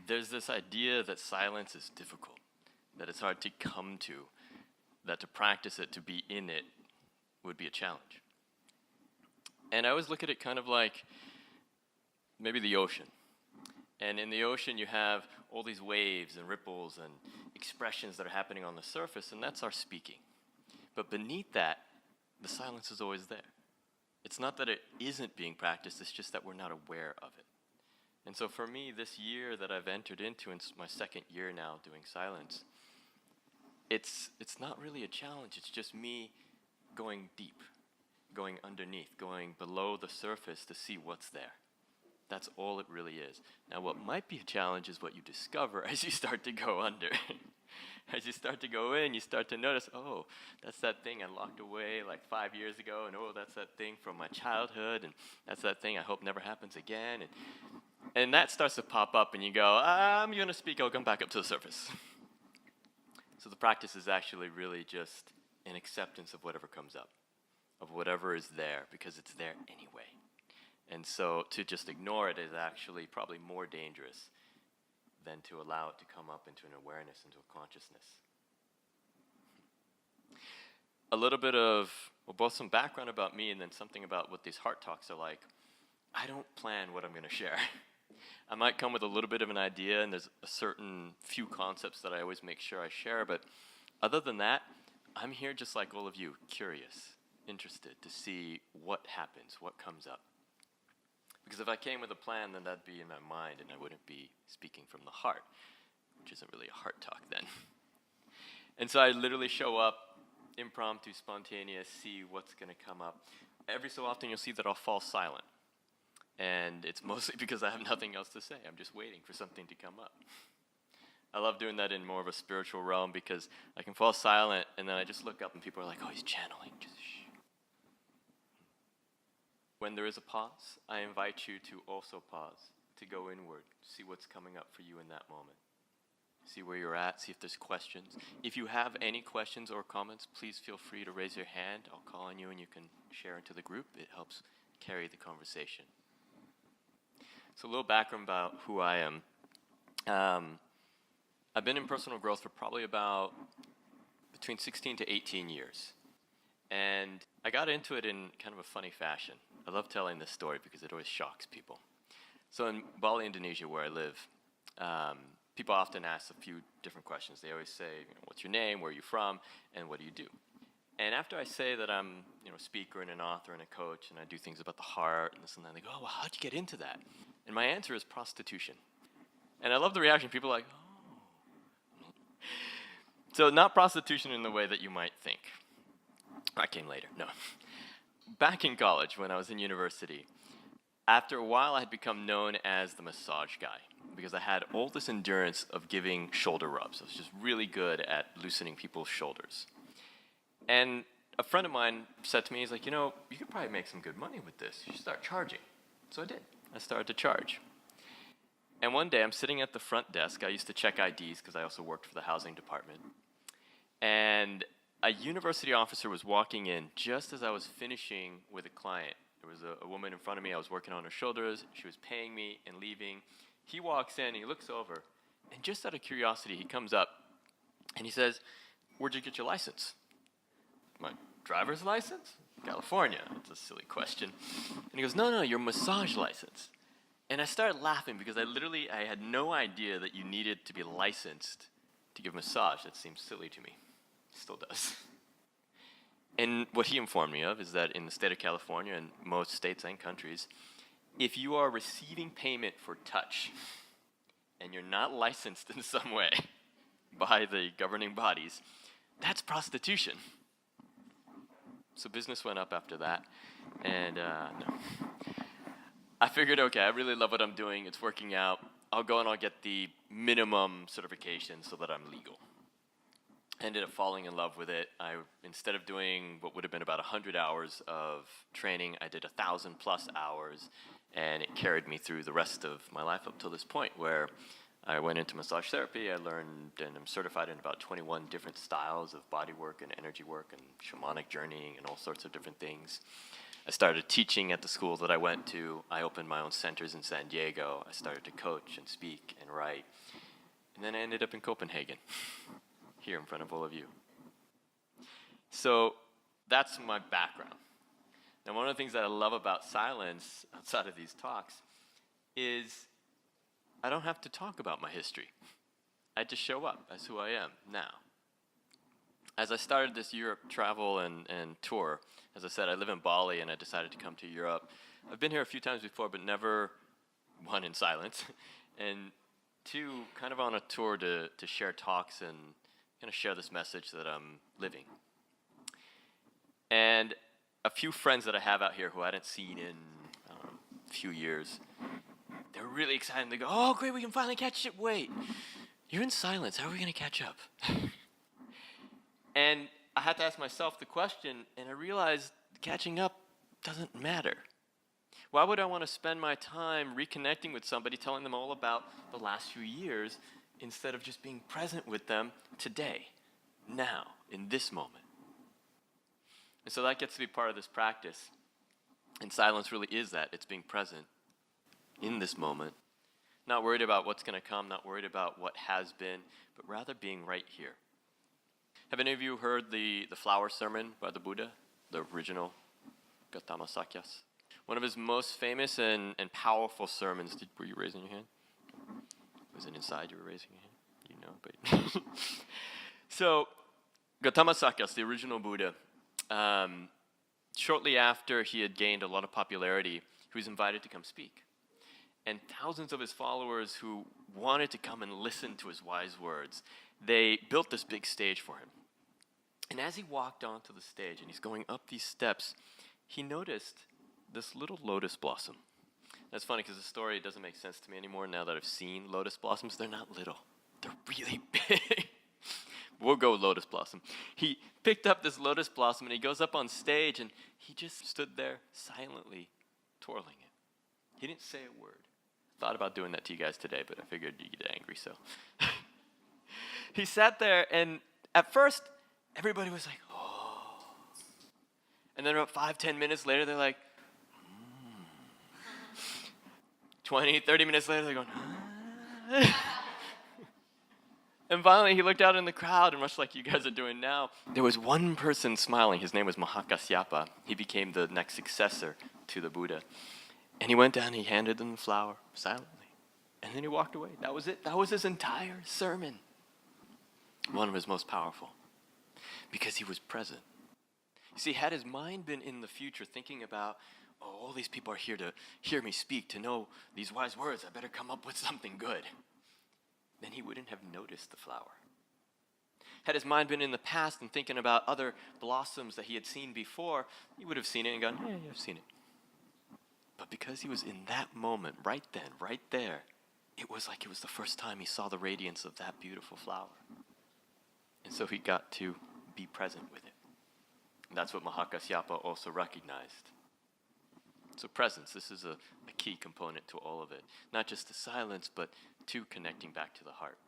there's this idea that silence is difficult, that it's hard to come to, that to practice it, to be in it, would be a challenge. And I always look at it kind of like maybe the ocean. And in the ocean, you have all these waves and ripples and expressions that are happening on the surface, and that's our speaking. But beneath that, the silence is always there. It's not that it isn't being practiced, it's just that we're not aware of it. And so for me, this year that I've entered into, and it's my second year now doing silence, it's not really a challenge, it's just me going deep, going underneath, going below the surface to see what's there. That's all it really is. Now, what might be a challenge is what you discover as you start to go under. As you start to go in, you start to notice, oh, that's that thing I locked away like 5 years ago, and oh, that's that thing from my childhood, and that's that thing I hope never happens again. And that starts to pop up, and you go, I'm going to speak, I'll come back up to the surface. So the practice is actually really just an acceptance of whatever comes up, of whatever is there, because it's there anyway. And so to just ignore it is actually probably more dangerous than to allow it to come up into an awareness, into a consciousness. A little bit of, well, both some background about me and then something about what these heart talks are like. I don't plan what I'm going to share. I might come with a little bit of an idea, and there's a certain few concepts that I always make sure I share, but other than that, I'm here just like all of you, curious, interested to see what happens, what comes up. Because if I came with a plan, then that'd be in my mind, and I wouldn't be speaking from the heart, which isn't really a heart talk then. And so I literally show up, impromptu, spontaneous, see what's going to come up. Every so often you'll see that I'll fall silent. And it's mostly because I have nothing else to say. I'm just waiting for something to come up. I love doing that in more of a spiritual realm because I can fall silent, and then I just look up and people are like, oh, he's channeling. Just shh. When there is a pause, I invite you to also pause, to go inward, see what's coming up for you in that moment. See where you're at, see if there's questions. If you have any questions or comments, please feel free to raise your hand. I'll call on you and you can share into the group. It helps carry the conversation. So a little background about who I am. I've been in personal growth for probably about between 16 to 18 years. And I got into it in kind of a funny fashion. I love telling this story because it always shocks people. So in Bali, Indonesia, where I live, people often ask a few different questions. They always say, what's your name, where are you from, and what do you do? And after I say that I'm a speaker and an author and a coach, and I do things about the heart and this and that, they go, oh, well, how'd you get into that? And my answer is prostitution. And I love the reaction. People are like, oh. So not prostitution in the way that you might think. I came later, no. Back in college, when I was in university, after a while I had become known as the massage guy because I had all this endurance of giving shoulder rubs. I was just really good at loosening people's shoulders. And a friend of mine said to me, he's like, you could probably make some good money with this. You should start charging. So I did. I started to charge. And one day I'm sitting at the front desk. I used to check IDs because I also worked for the housing department. And a university officer was walking in just as I was finishing with a client. There was a woman in front of me. I was working on her shoulders. She was paying me and leaving. He walks in, he looks over, and just out of curiosity, he comes up and he says, where'd you get your license? My driver's license? California. It's a silly question. And he goes, no, your massage license. And I started laughing because I had no idea that you needed to be licensed to give massage. That seems silly to me. Still does. And what he informed me of is that in the state of California and most states and countries, if you are receiving payment for touch and you're not licensed in some way by the governing bodies, that's prostitution. So business went up after that, and no. I figured, okay, I really love what I'm doing. It's working out. I'll go and I'll get the minimum certification so that I'm legal. I ended up falling in love with it. Instead of doing what would have been about 100 hours of training, I did 1,000 plus hours, and it carried me through the rest of my life up till this point where I went into massage therapy. I learned and I'm certified in about 21 different styles of body work and energy work and shamanic journeying and all sorts of different things. I started teaching at the school that I went to. I opened my own centers in San Diego. I started to coach and speak and write. And then I ended up in Copenhagen, here in front of all of you. So that's my background. Now, one of the things that I love about silence outside of these talks is I don't have to talk about my history. I just show up as who I am now. As I started this Europe travel and tour, as I said, I live in Bali and I decided to come to Europe. I've been here a few times before, but never, one, in silence, and two, kind of on a tour to share talks and kind of share this message that I'm living. And a few friends that I have out here who I hadn't seen in, I don't know, a few years, they're really excited. They go, oh, great, we can finally catch it. Wait, you're in silence. How are we going to catch up? And I had to ask myself the question, and I realized catching up doesn't matter. Why would I want to spend my time reconnecting with somebody, telling them all about the last few years, instead of just being present with them today, now, in this moment? And so that gets to be part of this practice. And silence really is that. It's being present in this moment, not worried about what's going to come, not worried about what has been, but rather being right here. Have any of you heard the flower sermon by the Buddha, the original Gautama Sakyas? One of his most famous and powerful sermons. Were you raising your hand? Was it inside you were raising your hand? You know, but so Gautama Sakyas, the original Buddha, shortly after he had gained a lot of popularity, he was invited to come speak. And thousands of his followers who wanted to come and listen to his wise words, they built this big stage for him. And as he walked onto the stage and he's going up these steps, he noticed this little lotus blossom. That's funny because the story doesn't make sense to me anymore now that I've seen lotus blossoms. They're not little. They're really big. We'll go lotus blossom. He picked up this lotus blossom and he goes up on stage and he just stood there silently twirling it. He didn't say a word. Thought about doing that to you guys today, but I figured you'd get angry, so. He sat there and at first, everybody was like, oh. And then about 5-10 minutes later, they're like, 20-30 minutes later, they're going, And finally, he looked out in the crowd, and much like you guys are doing now, there was one person smiling. His name was Mahakasyapa. He became the next successor to the Buddha. And he went down and he handed them the flower silently. And then he walked away. That was it. That was his entire sermon. One of his most powerful. Because he was present. You see, had his mind been in the future thinking about, oh, all these people are here to hear me speak, to know these wise words, I better come up with something good, then he wouldn't have noticed the flower. Had his mind been in the past and thinking about other blossoms that he had seen before, he would have seen it and gone, yeah, I've seen it. But because he was in that moment, right then, right there, it was like it was the first time he saw the radiance of that beautiful flower. And so he got to be present with it. And that's what Mahakasyapa also recognized. So presence, this is a key component to all of it. Not just the silence, but to connecting back to the heart.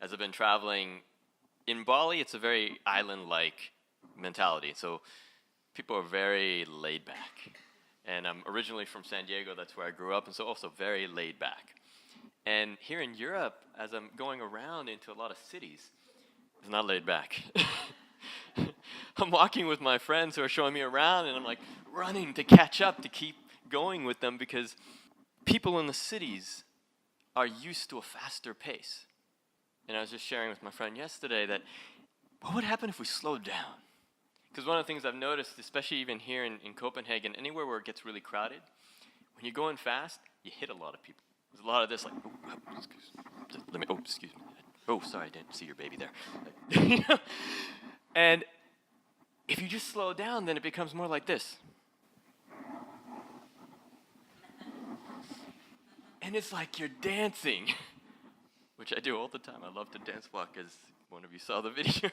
As I've been traveling in Bali, it's a very island-like mentality. So people are very laid back. And I'm originally from San Diego, that's where I grew up, and so also very laid back. And here in Europe, as I'm going around into a lot of cities, it's not laid back. I'm walking with my friends who are showing me around, and I'm like running to catch up, to keep going with them, because people in the cities are used to a faster pace. And I was just sharing with my friend yesterday that what would happen if we slowed down? Because one of the things I've noticed, especially even here in Copenhagen, anywhere where it gets really crowded, when you're going fast, you hit a lot of people. There's a lot of this, like, excuse me. Oh, sorry, I didn't see your baby there. And if you just slow down, then it becomes more like this. And it's like you're dancing, which I do all the time. I love to dance walk, as one of you saw the video.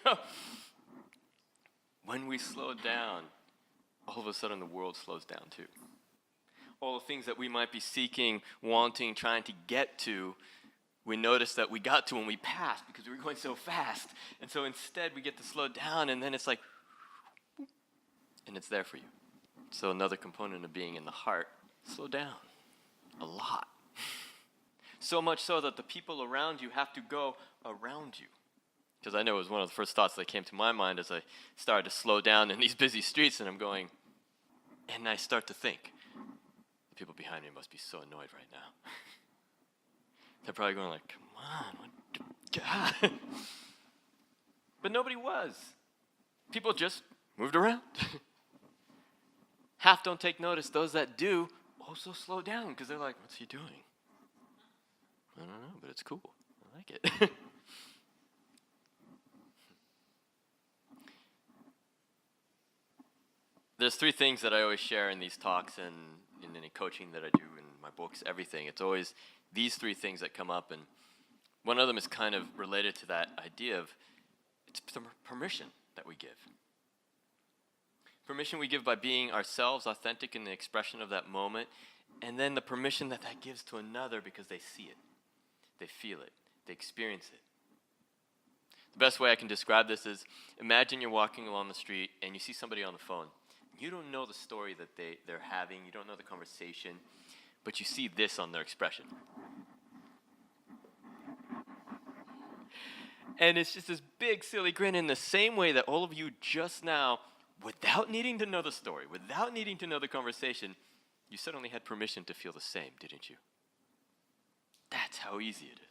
When we slow down, all of a sudden the world slows down too. All the things that we might be seeking, wanting, trying to get to, we notice that we got to when we passed because we were going so fast. And so instead we get to slow down, and then it's like, and it's there for you. So another component of being in the heart, slow down a lot. So much so that the people around you have to go around you. Because I know it was one of the first thoughts that came to my mind as I started to slow down in these busy streets, and I'm going, and I start to think, the people behind me must be so annoyed right now. They're probably going like, come on, what the God? But nobody was. People just moved around. Half don't take notice. Those that do also slow down because they're like, what's he doing? I don't know, but it's cool. I like it. There's three things that I always share in these talks and in any coaching that I do in my books, everything. It's always these three things that come up, and one of them is kind of related to that idea of it's the permission that we give. Permission we give by being ourselves, authentic in the expression of that moment, and then the permission that that gives to another because they see it, they feel it, they experience it. The best way I can describe this is imagine you're walking along the street and you see somebody on the phone. You don't know the story that they're having, you don't know the conversation, but you see this on their expression. And it's just this big, silly grin in the same way that all of you just now, without needing to know the story, without needing to know the conversation, you suddenly had permission to feel the same, didn't you? That's how easy it is.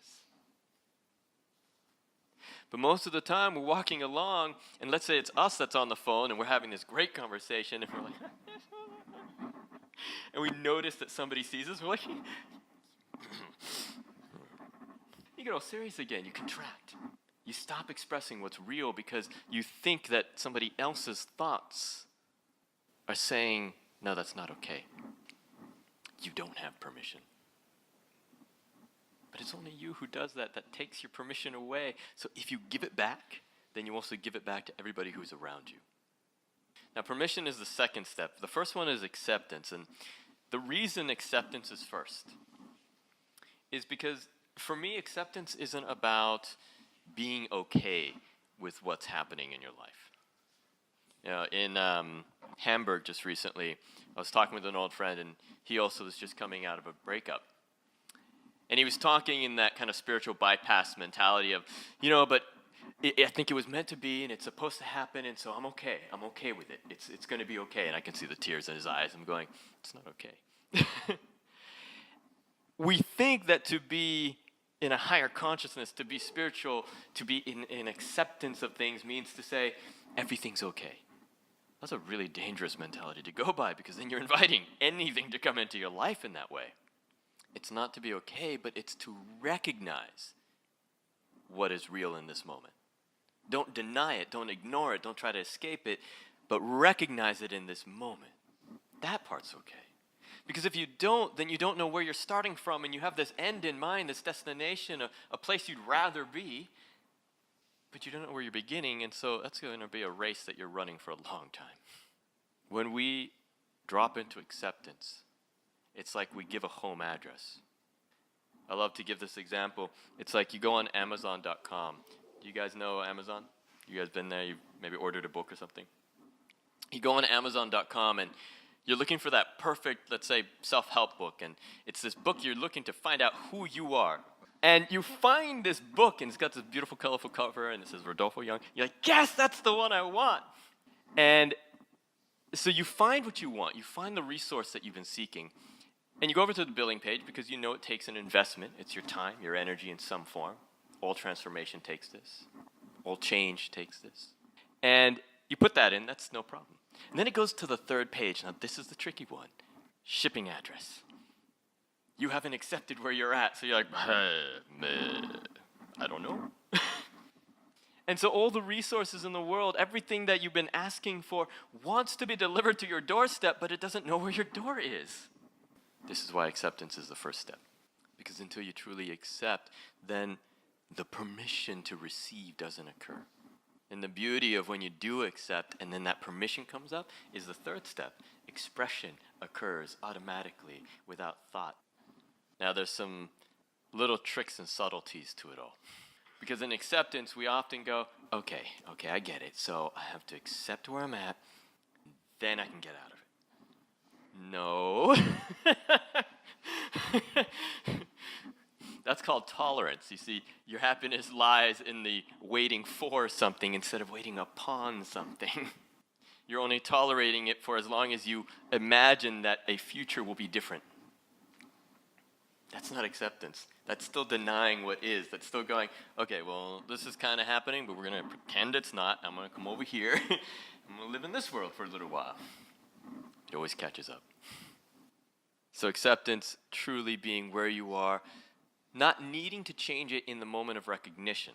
But most of the time, we're walking along, and let's say it's us that's on the phone, and we're having this great conversation, and we're like, and we notice that somebody sees us, we're like, you get all serious again, you contract. You stop expressing what's real because you think that somebody else's thoughts are saying, no, that's not okay. You don't have permission. But it's only you who does that takes your permission away. So if you give it back, then you also give it back to everybody who's around you. Now, permission is the second step. The first one is acceptance. And the reason acceptance is first is because, for me, acceptance isn't about being okay with what's happening in your life. You know, in Hamburg just recently, I was talking with an old friend, and he also was just coming out of a breakup. And he was talking in that kind of spiritual bypass mentality of, you know, but I think it was meant to be, and it's supposed to happen, and so I'm okay. I'm okay with it. It's going to be okay. And I can see the tears in his eyes. I'm going, it's not okay. We think that to be in a higher consciousness, to be spiritual, to be in acceptance of things means to say, everything's okay. That's a really dangerous mentality to go by because then you're inviting anything to come into your life in that way. It's not to be okay, but it's to recognize what is real in this moment. Don't deny it, don't ignore it, don't try to escape it, but recognize it in this moment. That part's okay. Because if you don't, then you don't know where you're starting from, and you have this end in mind, this destination, a place you'd rather be, but you don't know where you're beginning, and so that's going to be a race that you're running for a long time. When we drop into acceptance, it's like we give a home address. I love to give this example. It's like you go on Amazon.com. Do you guys know Amazon? You guys been there? You've maybe ordered a book or something? You go on Amazon.com and you're looking for that perfect, let's say, self-help book. And it's this book you're looking to find out who you are. And you find this book, and it's got this beautiful, colorful cover, and it says Rodolfo Young. You're like, yes, that's the one I want. And so you find what you want. You find the resource that you've been seeking. And you go over to the billing page because you know it takes an investment. It's your time, your energy in some form. All transformation takes this. All change takes this. And you put that in, that's no problem. And then it goes to the third page. Now, this is the tricky one. Shipping address. You haven't accepted where you're at, so you're like, I don't know. And so all the resources in the world, everything that you've been asking for wants to be delivered to your doorstep, but it doesn't know where your door is. This is why acceptance is the first step. Because until you truly accept, then the permission to receive doesn't occur. And the beauty of when you do accept and then that permission comes up is the third step. Expression occurs automatically without thought. Now there's some little tricks and subtleties to it all. Because in acceptance, we often go, okay, I get it. So I have to accept where I'm at, then I can get out of it. No. That's called tolerance. You see, your happiness lies in the waiting for something instead of waiting upon something. You're only tolerating it for as long as you imagine that a future will be different. That's not acceptance. That's still denying what is. That's still going, okay, well, this is kind of happening, but we're going to pretend it's not. I'm going to come over here. I'm going to live in this world for a little while. It always catches up. So acceptance truly being where you are, not needing to change it in the moment of recognition.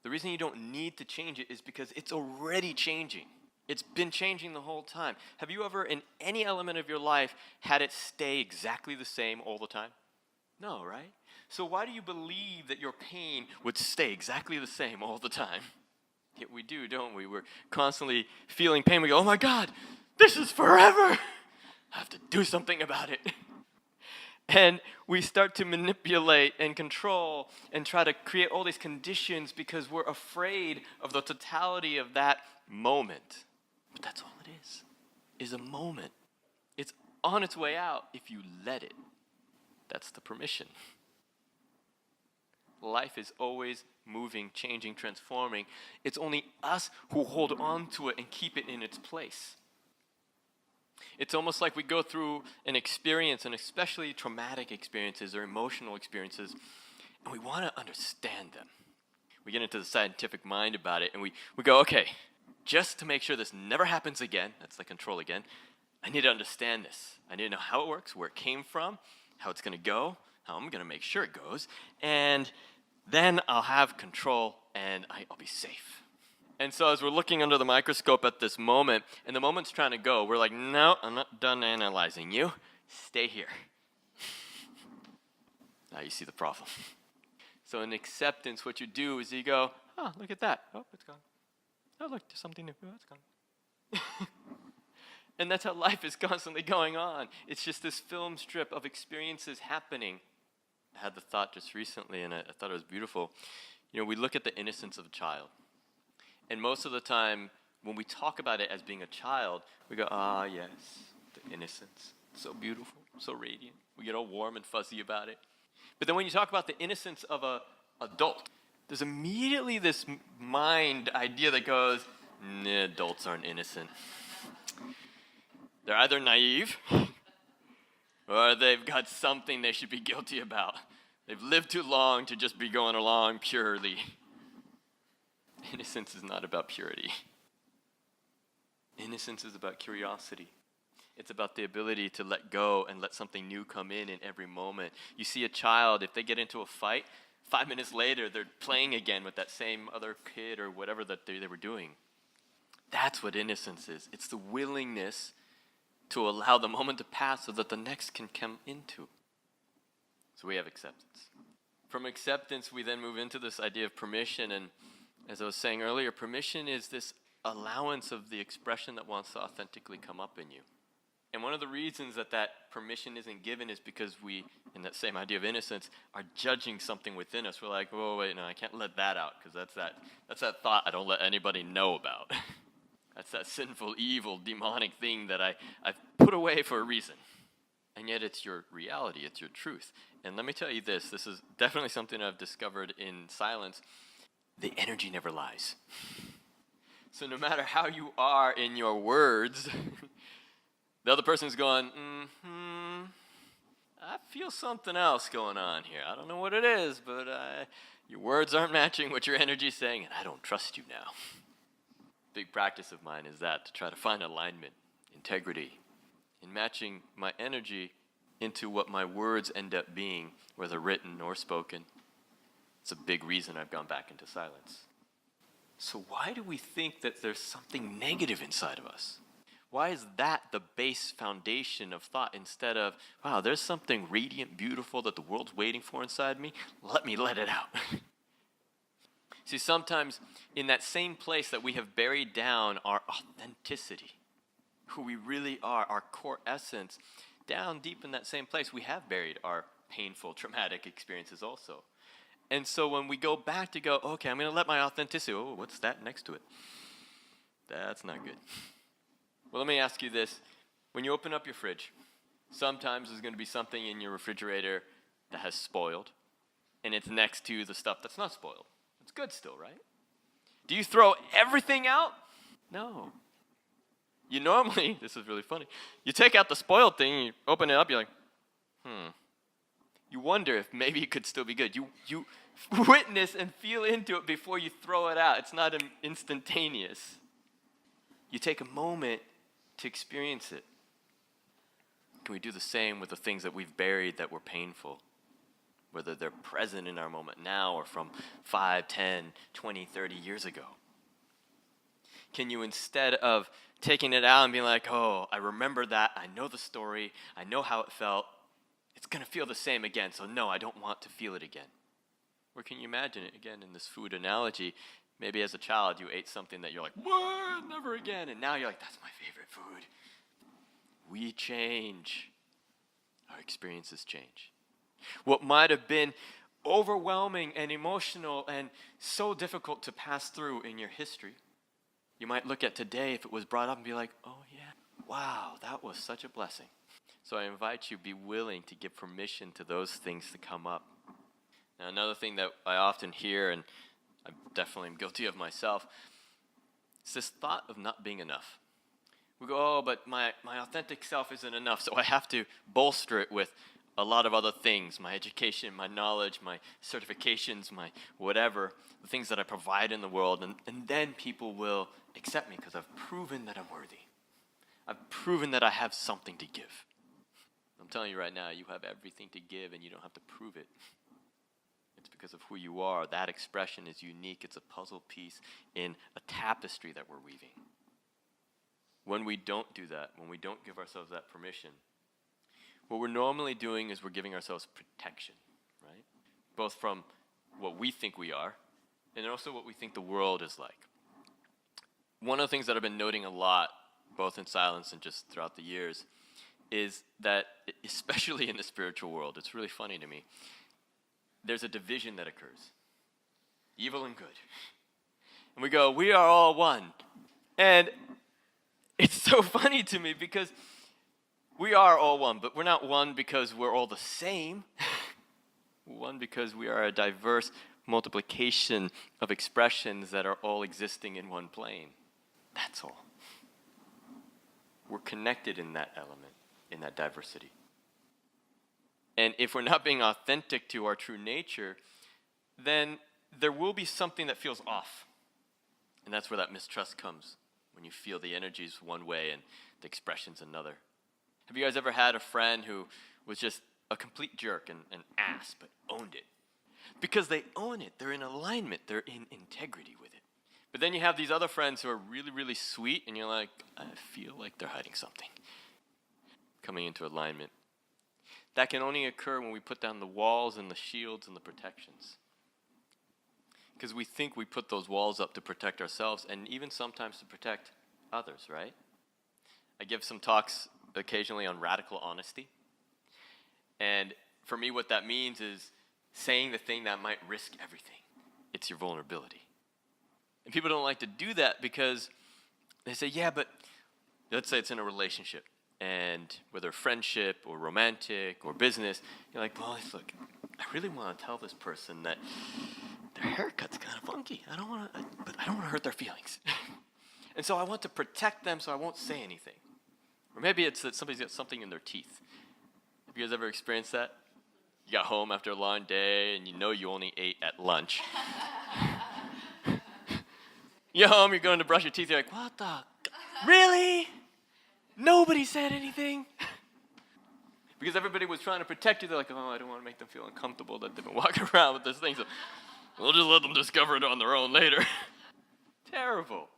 The reason you don't need to change it is because it's already changing. It's been changing the whole time. Have you ever, in any element of your life, had it stay exactly the same all the time? No, right? So why do you believe that your pain would stay exactly the same all the time? Yet we do, don't we? We're constantly feeling pain. We go, oh my God, this is forever. I have to do something about it. And we start to manipulate and control and try to create all these conditions because we're afraid of the totality of that moment. But that's all it is a moment. It's on its way out if you let it. That's the permission. Life is always moving, changing, transforming. It's only us who hold on to it and keep it in its place. It's almost like we go through an experience, and especially traumatic experiences or emotional experiences, and we want to understand them. We get into the scientific mind about it, and we go, okay, just to make sure this never happens again, that's the control again, I need to understand this. I need to know how it works, where it came from, how it's going to go, how I'm going to make sure it goes, and then I'll have control and I'll be safe. And so as we're looking under the microscope at this moment, and the moment's trying to go, we're like, no, I'm not done analyzing you. Stay here. Now you see the problem. So in acceptance, what you do is you go, oh, look at that. Oh, it's gone. Oh, look, there's something new. Oh, it's gone. And that's how life is constantly going on. It's just this film strip of experiences happening. I had the thought just recently, and I thought it was beautiful. You know, we look at the innocence of a child. And most of the time, when we talk about it as being a child, we go, ah, yes, the innocence. So beautiful, so radiant. We get all warm and fuzzy about it. But then when you talk about the innocence of an adult, there's immediately this mind idea that goes, nah, adults aren't innocent. They're either naive or they've got something they should be guilty about. They've lived too long to just be going along purely. Innocence is not about purity. Innocence is about curiosity. It's about the ability to let go and let something new come in every moment. You see a child, if they get into a fight, 5 minutes later, they're playing again with that same other kid or whatever that they were doing. That's what innocence is. It's the willingness to allow the moment to pass so that the next can come into. So we have acceptance. From acceptance, we then move into this idea of permission. And as I was saying earlier, permission is this allowance of the expression that wants to authentically come up in you. And one of the reasons that permission isn't given is because we, in that same idea of innocence, are judging something within us. We're like, oh, wait, no, I can't let that out because that's that thought I don't let anybody know about. That's that sinful, evil, demonic thing that I've put away for a reason. And yet it's your reality, it's your truth. And let me tell you this is definitely something I've discovered in silence. The energy never lies. So no matter how you are in your words, the other person's going, I feel something else going on here. I don't know what it is, but your words aren't matching what your energy's saying, and I don't trust you now. Big practice of mine is that, to try to find alignment, integrity, in matching my energy into what my words end up being, whether written or spoken. It's a big reason I've gone back into silence. So why do we think that there's something negative inside of us? Why is that the base foundation of thought instead of, wow, there's something radiant, beautiful that the world's waiting for inside me? Let me let it out. See, sometimes in that same place that we have buried down our authenticity, who we really are, our core essence, down deep in that same place, we have buried our painful, traumatic experiences also. And so when we go back to go, okay, I'm going to let my authenticity, oh, what's that next to it? That's not good. Well, let me ask you this. When you open up your fridge, Sometimes there's going to be something in your refrigerator that has spoiled, and it's next to the stuff that's not spoiled. It's good still, right? Do you throw everything out? No. You normally, this is really funny, you take out the spoiled thing, you open it up, you're like, You wonder if maybe it could still be good. You witness and feel into it before you throw it out. It's not instantaneous. You take a moment to experience it. Can we do the same with the things that we've buried that were painful? Whether they're present in our moment now or from 5, 10, 20, 30 years ago. Can you, instead of taking it out and being like, oh, I remember that, I know the story, I know how it felt, it's going to feel the same again, so no, I don't want to feel it again. Or can you imagine it again in this food analogy? Maybe as a child you ate something that you're like, what, never again, and now you're like, that's my favorite food. We change. Our experiences change. What might have been overwhelming and emotional and so difficult to pass through in your history, you might look at today if it was brought up and be like, oh yeah, wow, that was such a blessing. So I invite you, be willing to give permission to those things to come up. Now, another thing that I often hear, and I definitely am guilty of myself, is this thought of not being enough. We go, oh, but my authentic self isn't enough, so I have to bolster it with a lot of other things, my education, my knowledge, my certifications, my whatever, the things that I provide in the world, and then people will accept me because I've proven that I'm worthy. I've proven that I have something to give. I'm telling you right now, you have everything to give and you don't have to prove it. It's because of who you are. That expression is unique. It's a puzzle piece in a tapestry that we're weaving. When we don't do that, when we don't give ourselves that permission, what we're normally doing is we're giving ourselves protection, right? Both from what we think we are and also what we think the world is like. One of the things that I've been noting a lot, both in silence and just throughout the years, is that, especially in the spiritual world, it's really funny to me, there's a division that occurs. Evil and good. And we go, we are all one. And it's so funny to me because we are all one, but we're not one because we're all the same. One because we are a diverse multiplication of expressions that are all existing in one plane. That's all. We're connected in that element, in that diversity. And if we're not being authentic to our true nature, then there will be something that feels off. And that's where that mistrust comes, when you feel the energy's one way and the expression's another. Have you guys ever had a friend who was just a complete jerk and an ass, but owned it? Because they own it. They're in alignment. They're in integrity with it. But then you have these other friends who are really, really sweet, and you're like, I feel like they're hiding something. Coming into alignment. That can only occur when we put down the walls and the shields and the protections. Because we think we put those walls up to protect ourselves and even sometimes to protect others, right? I give some talks occasionally on radical honesty. And for me, what that means is saying the thing that might risk everything. It's your vulnerability. And people don't like to do that because they say, yeah, but let's say it's in a relationship. And whether friendship or romantic or business, you're like, well, look, I really want to tell this person that their haircut's kind of funky. But I don't want to hurt their feelings. And so I want to protect them so I won't say anything. Or maybe it's that somebody's got something in their teeth. Have you guys ever experienced that? You got home after a long day and you know you only ate at lunch. You're home, you're going to brush your teeth, you're like, what the? Really? Nobody said anything? Because everybody was trying to protect you. They're like, oh, I don't want to make them feel uncomfortable that they've been walking around with this thing. So we'll just let them discover it on their own later. Terrible.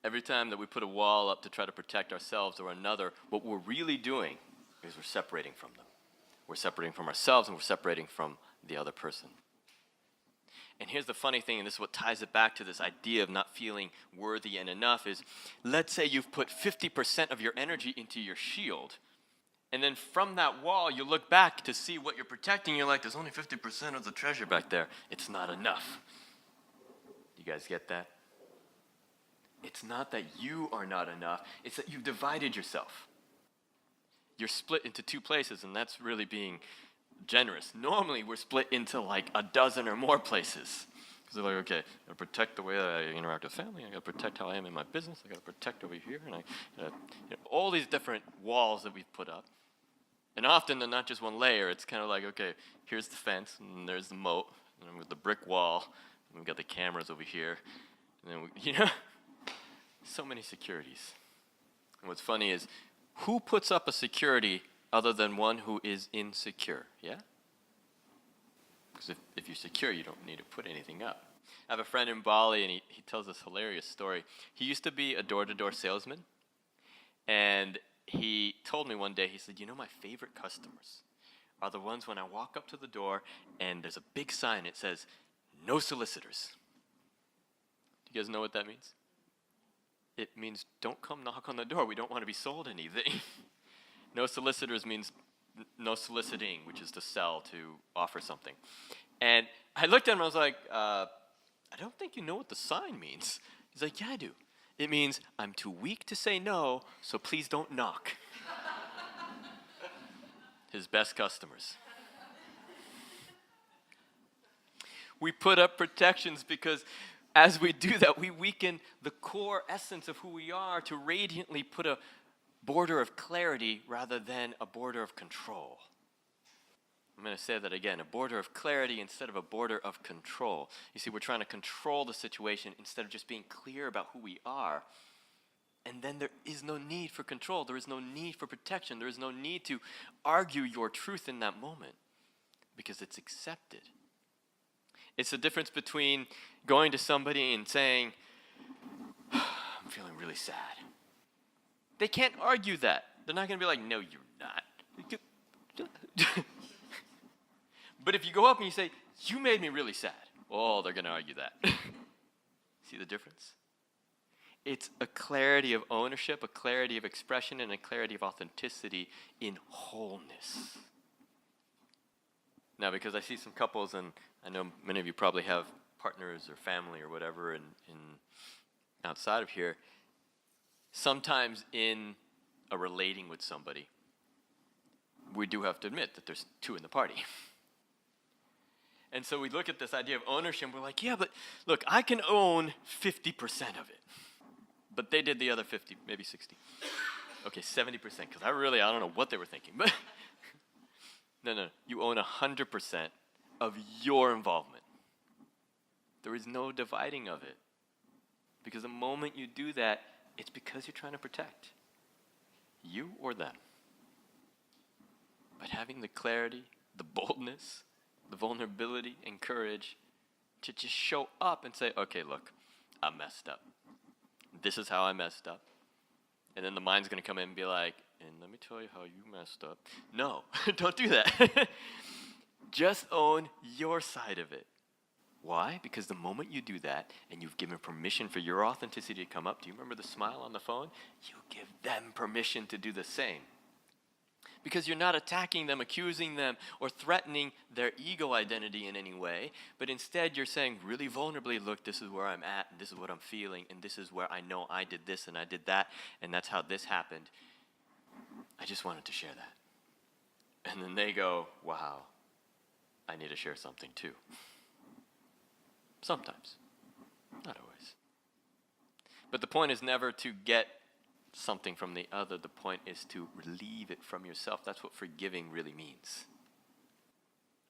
Every time that we put a wall up to try to protect ourselves or another, what we're really doing is we're separating from them. We're separating from ourselves and we're separating from the other person. And here's the funny thing, and this is what ties it back to this idea of not feeling worthy and enough, is let's say you've put 50% of your energy into your shield, and then from that wall, you look back to see what you're protecting, you're like, there's only 50% of the treasure back there. It's not enough. You guys get that? It's not that you are not enough, it's that you've divided yourself. you're split into two places, and that's really being generous. Normally, we're split into like a dozen or more places. Because they're like, okay, I gotta protect the way that I interact with family, I gotta protect how I am in my business, I gotta protect over here, and all these different walls that we've put up. And often they're not just one layer, it's kind of like, okay, here's the fence, and there's the moat, and then with the brick wall, and we've got the cameras over here, and then so many securities. And what's funny is, who puts up a security other than one who is insecure, yeah? Because if you're secure, you don't need to put anything up. I have a friend in Bali, and he tells this hilarious story. He used to be a door-to-door salesman, and he told me one day, he said, my favorite customers are the ones when I walk up to the door, and there's a big sign, it says, no solicitors. Do you guys know what that means? It means don't come knock on the door. We don't want to be sold anything. No solicitors means no soliciting, which is to sell, to offer something. And I looked at him and I was like, I don't think you know what the sign means. He's like, yeah, I do. It means I'm too weak to say no, so please don't knock. His best customers. We put up protections because as we do that, we weaken the core essence of who we are to radiantly put a border of clarity rather than a border of control. I'm going to say that again, a border of clarity instead of a border of control. You see, we're trying to control the situation instead of just being clear about who we are. And then there is no need for control. There is no need for protection. There is no need to argue your truth in that moment because it's accepted. It's the difference between going to somebody and saying, I'm feeling really sad. They can't argue that. They're not going to be like, no, you're not. But if you go up and you say, you made me really sad, oh, they're going to argue that. See the difference? It's a clarity of ownership, a clarity of expression, and a clarity of authenticity in wholeness. Now, because I see some couples, and I know many of you probably have partners or family or whatever in outside of here, sometimes in a relating with somebody, we do have to admit that there's two in the party. And so we look at this idea of ownership, we're like, yeah, but look, I can own 50% of it. But they did the other 50, maybe 60. Okay, 70%, because I don't know what they were thinking. But no, you own 100% of your involvement. There is no dividing of it. Because the moment you do that, it's because you're trying to protect you or them. But having the clarity, the boldness, the vulnerability and courage to just show up and say, okay, look, I messed up. This is how I messed up. And then the mind's going to come in and be like, and let me tell you how you messed up. No, don't do that. Just own your side of it. Why? Because the moment you do that and you've given permission for your authenticity to come up, do you remember the smile on the phone? You give them permission to do the same. Because you're not attacking them, accusing them, or threatening their ego identity in any way, but instead you're saying really vulnerably, look, this is where I'm at, and this is what I'm feeling, and this is where I know I did this and I did that, and that's how this happened. I just wanted to share that. And then they go, wow, I need to share something too. Sometimes, not always. But the point is never to get something from the other. The point is to relieve it from yourself. That's what forgiving really means.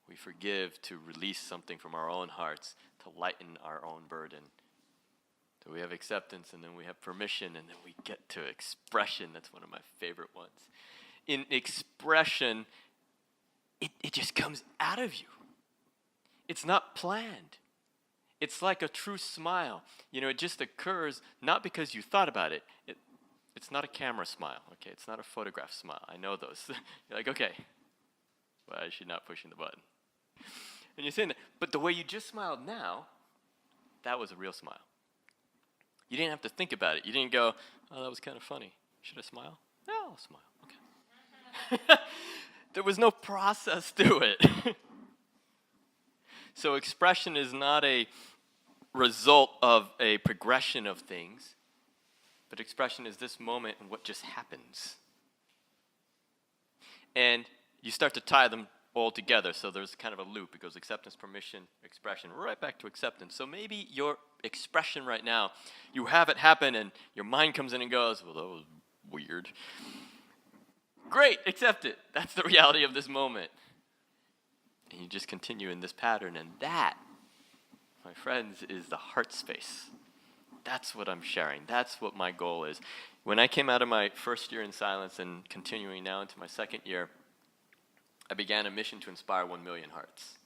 We forgive to release something from our own hearts, to lighten our own burden. So we have acceptance, and then we have permission, and then we get to expression. That's one of my favorite ones. In expression, it just comes out of you. It's not planned. It's like a true smile. It just occurs not because you thought about it. It's not a camera smile, okay? It's not a photograph smile. I know those. You're like, okay, why is she not pushing the button? And you're saying that, but the way you just smiled now, that was a real smile. You didn't have to think about it. You didn't go, oh, that was kind of funny. Should I smile? No, I'll smile, okay. There was no process to it. So expression is not a result of a progression of things, but expression is this moment and what just happens. And you start to tie them all together. So there's kind of a loop. It goes acceptance, permission, expression, right back to acceptance. So maybe your expression right now, you have it happen and your mind comes in and goes, well, that was weird. Great, accept it. That's the reality of this moment. And you just continue in this pattern. And that, my friends, is the heart space. That's what I'm sharing. That's what my goal is. When I came out of my first year in silence and continuing now into my second year, I began a mission to inspire 1 million hearts.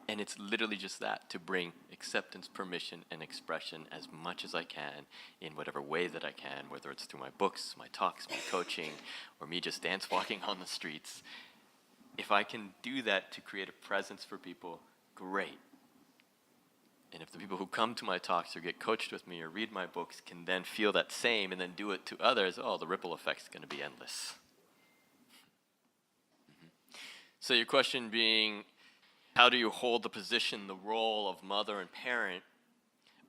And it's literally just that, to bring acceptance, permission, and expression as much as I can in whatever way that I can, whether it's through my books, my talks, my coaching, or me just dance walking on the streets. If I can do that to create a presence for people, great. And if the people who come to my talks or get coached with me or read my books can then feel that same and then do it to others, the ripple effect's going to be endless. So your question being, how do you hold the position, the role of mother and parent,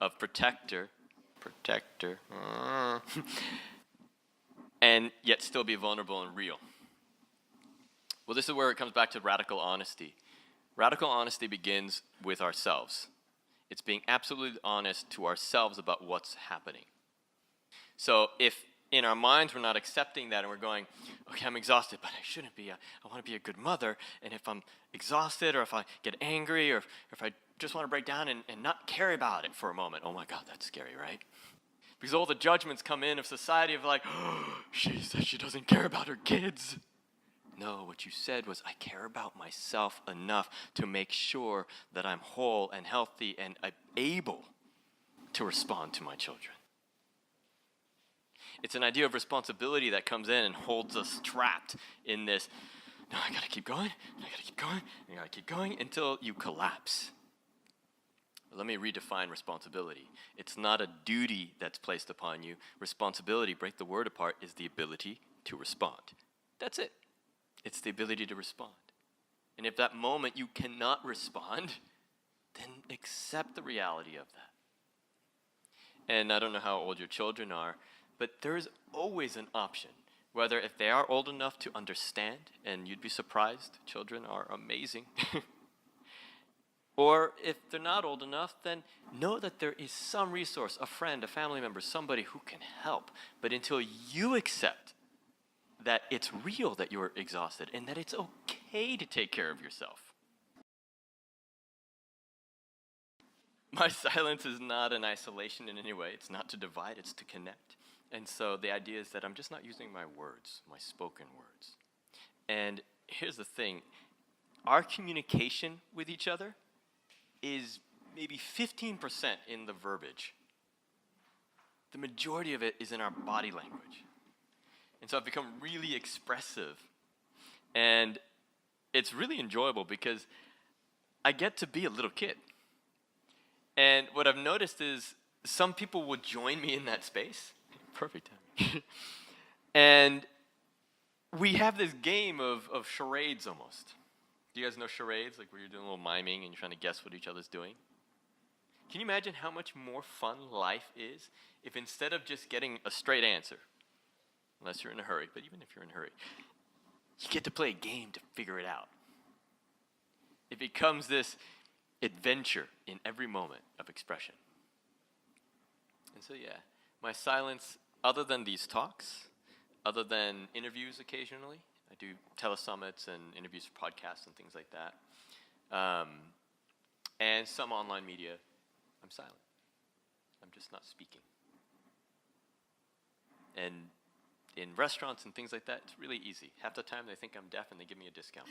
of protector, and yet still be vulnerable and real? Well, this is where it comes back to radical honesty. Radical honesty begins with ourselves. It's being absolutely honest to ourselves about what's happening. So if in our minds we're not accepting that and we're going, okay, I'm exhausted, but I shouldn't be. I want to be a good mother. And if I'm exhausted or if I get angry or if I just want to break down and not care about it for a moment, oh my God, that's scary, right? Because all the judgments come in of society of like, oh, she says she doesn't care about her kids. No, what you said was, I care about myself enough to make sure that I'm whole and healthy and able to respond to my children. It's an idea of responsibility that comes in and holds us trapped in this, no, I gotta keep going, I gotta keep going, I gotta keep going until you collapse. Let me redefine responsibility. It's not a duty that's placed upon you. Responsibility, break the word apart, is the ability to respond. That's it. It's the ability to respond. And if that moment you cannot respond, then accept the reality of that. And I don't know how old your children are, but there's always an option. Whether if they are old enough to understand, and you'd be surprised, children are amazing. Or if they're not old enough, then know that there is some resource, a friend, a family member, somebody who can help. But until you accept that it's real that you're exhausted and that it's okay to take care of yourself. My silence is not an isolation in any way. It's not to divide, it's to connect. And so the idea is that I'm just not using my words, my spoken words. And here's the thing. Our communication with each other is maybe 15% in the verbiage. The majority of it is in our body language. And so I've become really expressive. And it's really enjoyable because I get to be a little kid. And what I've noticed is some people would join me in that space. Perfect time. And we have this game of charades almost. Do you guys know charades? Like where you're doing a little miming and you're trying to guess what each other's doing? Can you imagine how much more fun life is if instead of just getting a straight answer, unless you're in a hurry, but even if you're in a hurry, you get to play a game to figure it out. It becomes this adventure in every moment of expression. And so yeah, my silence, other than these talks, other than interviews occasionally, I do telesummits and interviews for podcasts and things like that, and some online media, I'm silent. I'm just not speaking. And in restaurants and things like that, it's really easy. Half the time they think I'm deaf and they give me a discount.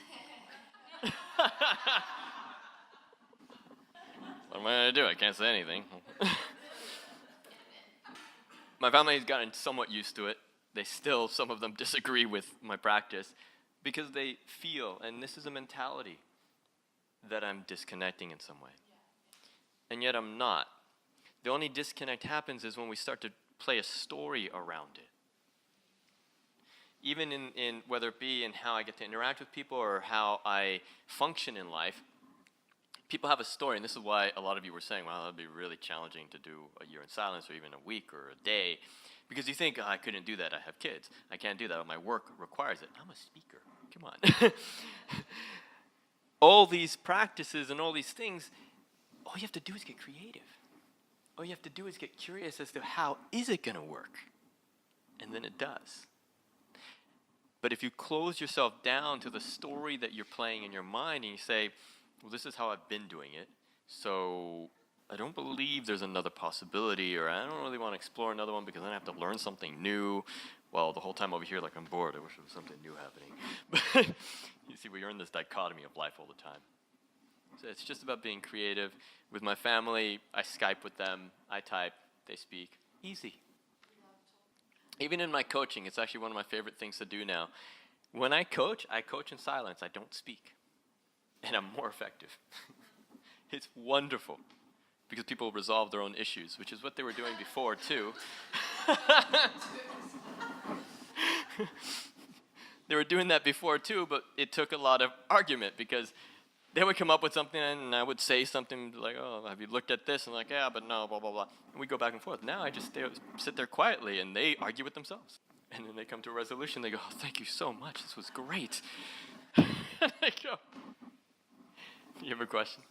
What am I going to do? I can't say anything. My family has gotten somewhat used to it. They still, some of them disagree with my practice because they feel, and this is a mentality, that I'm disconnecting in some way. And yet I'm not. The only disconnect happens is when we start to play a story around it. Even in whether it be in how I get to interact with people or how I function in life, people have a story, and this is why a lot of you were saying, well, that'd be really challenging to do a year in silence or even a week or a day, because you think, I couldn't do that, I have kids. I can't do that, my work requires it. I'm a speaker. Come on. All these practices and all these things, all you have to do is get creative. All you have to do is get curious as to how is it going to work? And then it does. But if you close yourself down to the story that you're playing in your mind and you say, well, this is how I've been doing it, so I don't believe there's another possibility, or I don't really want to explore another one because then I have to learn something new. Well, the whole time over here, like, I'm bored. I wish there was something new happening. But you see, we're in this dichotomy of life all the time. So it's just about being creative. With my family, I Skype with them. I type, they speak. Easy. Even in my coaching, it's actually one of my favorite things to do now. When I coach in silence. I don't speak. And I'm more effective. It's wonderful. Because people resolve their own issues, which is what they were doing before, too. They were doing that before, too, but it took a lot of argument because they would come up with something and I would say something like, oh, have you looked at this? And like, yeah, but no, blah, blah, blah. And we go back and forth. Now I just sit there quietly and they argue with themselves. And then they come to a resolution. They go, oh, thank you so much. This was great. And I go, you have a question?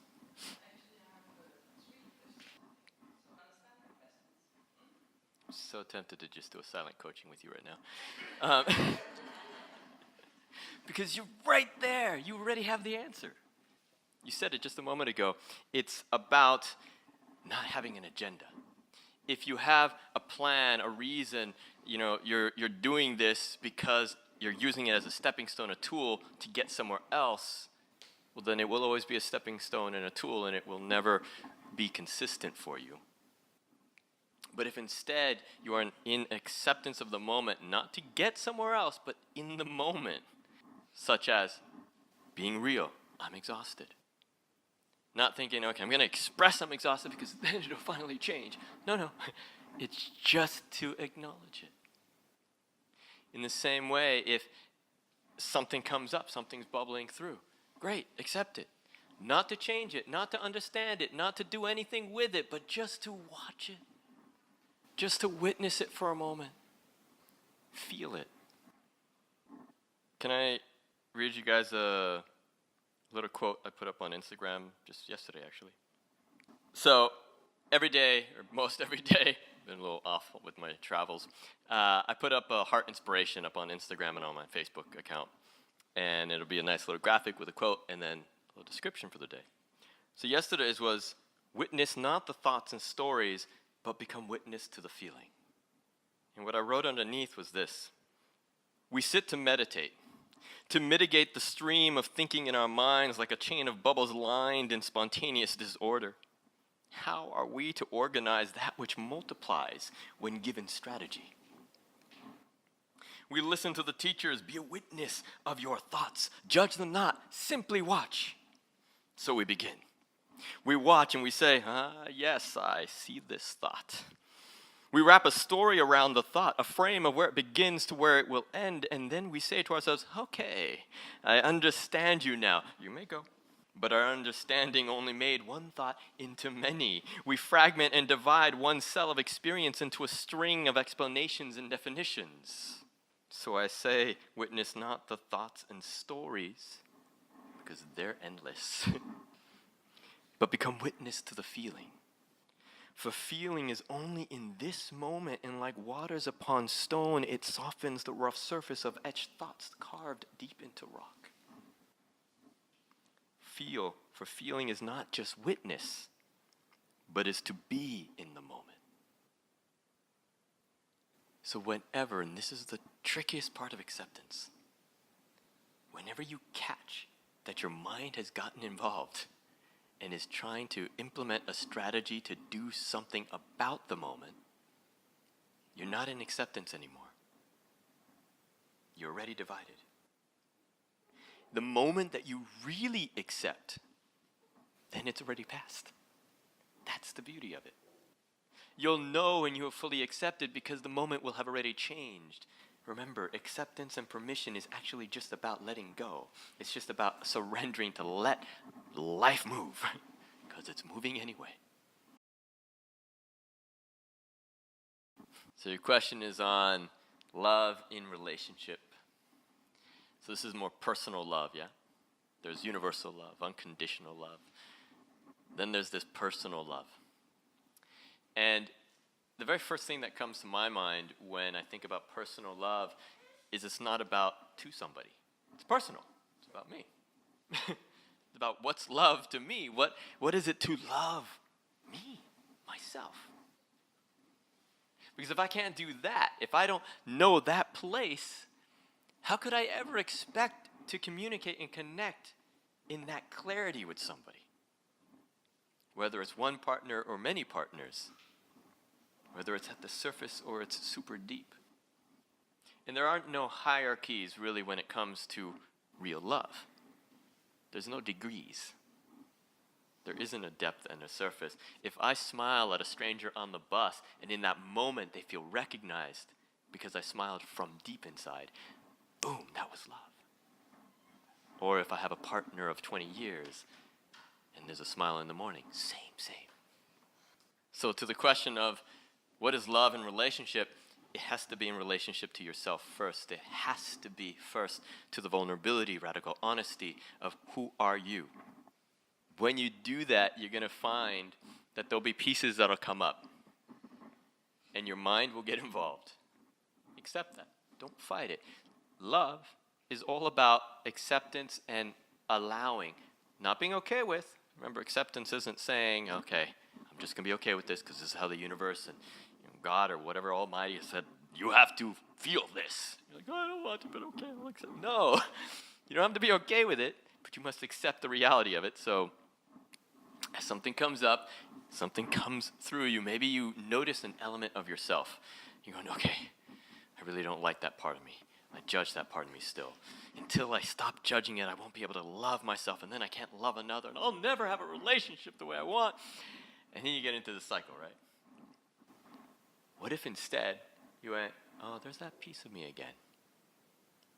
I'm so tempted to just do a silent coaching with you right now. Because you're right there. You already have the answer. You said it just a moment ago. It's about not having an agenda. If you have a plan, a reason, you're doing this because you're using it as a stepping stone, a tool to get somewhere else, well, then it will always be a stepping stone and a tool, and it will never be consistent for you. But if instead you are in acceptance of the moment, not to get somewhere else, but in the moment, such as being real, I'm exhausted. Not thinking, okay, I'm going to express I'm exhausted because then it'll finally change. No. It's just to acknowledge it. In the same way, if something comes up, something's bubbling through, great, accept it. Not to change it, not to understand it, not to do anything with it, but just to watch it. Just to witness it for a moment. Feel it. Can I read you guys a little quote I put up on Instagram just yesterday, actually? So, every day, or most every day, been a little off with my travels, I put up a heart inspiration up on Instagram and on my Facebook account. And it'll be a nice little graphic with a quote and then a little description for the day. So yesterday's was, witness not the thoughts and stories, but become witness to the feeling. And what I wrote underneath was this: we sit to meditate, to mitigate the stream of thinking in our minds like a chain of bubbles lined in spontaneous disorder. How are we to organize that which multiplies when given strategy? We listen to the teachers, be a witness of your thoughts. Judge them not, simply watch. So we begin. We watch and we say, yes, I see this thought. We wrap a story around the thought, a frame of where it begins to where it will end, and then we say to ourselves, okay, I understand you now. You may go. But our understanding only made one thought into many. We fragment and divide one cell of experience into a string of explanations and definitions. So I say, witness not the thoughts and stories, because they're endless, but become witness to the feeling. For feeling is only in this moment, and like waters upon stone, it softens the rough surface of etched thoughts carved deep into rock. Feel, for feeling is not just witness, but is to be in the moment. So whenever, and this is the trickiest part of acceptance, whenever you catch that your mind has gotten involved and is trying to implement a strategy to do something about the moment, you're not in acceptance anymore. You're already divided. The moment that you really accept, then it's already past. That's the beauty of it. You'll know when you have fully accepted because the moment will have already changed. Remember, acceptance and permission is actually just about letting go. It's just about surrendering to let life move, because it's moving anyway. So your question is on love in relationship. So this is more personal love, yeah? There's universal love, unconditional love. Then there's this personal love. And the very first thing that comes to my mind when I think about personal love is it's not about to somebody. It's personal. It's about me. It's about what's love to me. What is it to love me, myself? Because if I can't do that, if I don't know that place, how could I ever expect to communicate and connect in that clarity with somebody? Whether it's one partner or many partners, whether it's at the surface or it's super deep. And there aren't no hierarchies really when it comes to real love. There's no degrees. There isn't a depth and a surface. If I smile at a stranger on the bus and in that moment they feel recognized because I smiled from deep inside, boom, that was love. Or if I have a partner of 20 years and there's a smile in the morning, same. So to the question of what is love in relationship, it has to be in relationship to yourself first. It has to be first to the vulnerability, radical honesty of who are you. When you do that, you're going to find that there'll be pieces that'll come up. And your mind will get involved. Accept that. Don't fight it. Love is all about acceptance and allowing. Not being okay with. Remember, acceptance isn't saying, okay, I'm just going to be okay with this because this is how the universe and God or whatever Almighty has said, you have to feel this. You're like, oh, I don't want to, but okay, I'll accept. No, you don't have to be okay with it, but you must accept the reality of it. So as something comes up, something comes through you, maybe you notice an element of yourself. You're going, okay, I really don't like that part of me. I judge that part of me still. Until I stop judging it, I won't be able to love myself, and then I can't love another, and I'll never have a relationship the way I want. And then you get into the cycle, right? What if instead you went, oh, there's that piece of me again.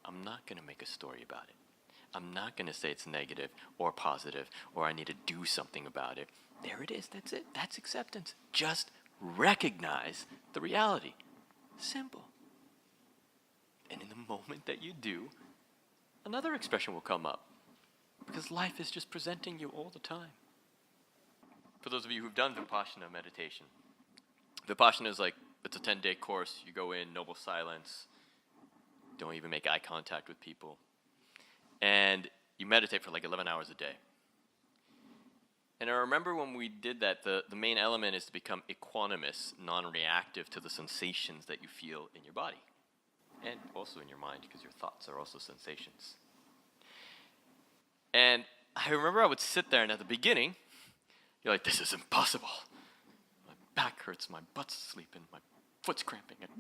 I'm not going to make a story about it. I'm not going to say it's negative or positive or I need to do something about it. There it is. That's it. That's acceptance. Just recognize the reality. Simple. And in the moment that you do, another expression will come up because life is just presenting you all the time. For those of you who've done Vipassana meditation, Vipassana is like, it's a 10-day course. You go in, noble silence. Don't even make eye contact with people. And you meditate for like 11 hours a day. And I remember when we did that, the main element is to become equanimous, non-reactive to the sensations that you feel in your body. And also in your mind, because your thoughts are also sensations. And I remember I would sit there, and at the beginning, you're like, this is impossible. My back hurts, my butt's sleeping, my foot's cramping. And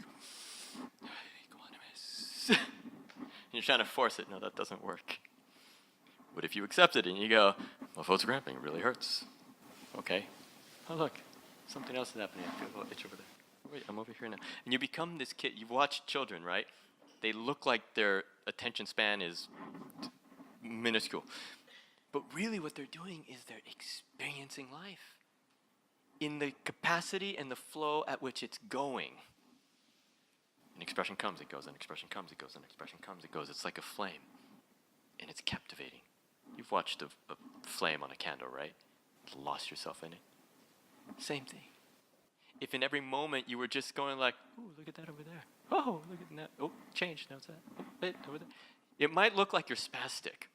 you're trying to force it. No, that doesn't work. What if you accept it and you go, my foot's cramping, it really hurts. Okay. Oh, look, something else is happening. I feel a little itch over there. Wait, I'm over here now. And you become this kid. You've watched children, right? They look like their attention span is minuscule. But really what they're doing is they're experiencing life in the capacity and the flow at which it's going. An expression comes, it goes. An expression comes, it goes. An expression comes, it goes. It's like a flame. And it's captivating. You've watched a flame on a candle, right? Lost yourself in it. Same thing. If in every moment you were just going like, oh, look at that over there. Oh, look at that. Oh, change. Now it's that. Oh, wait, over there. It might look like you're spastic.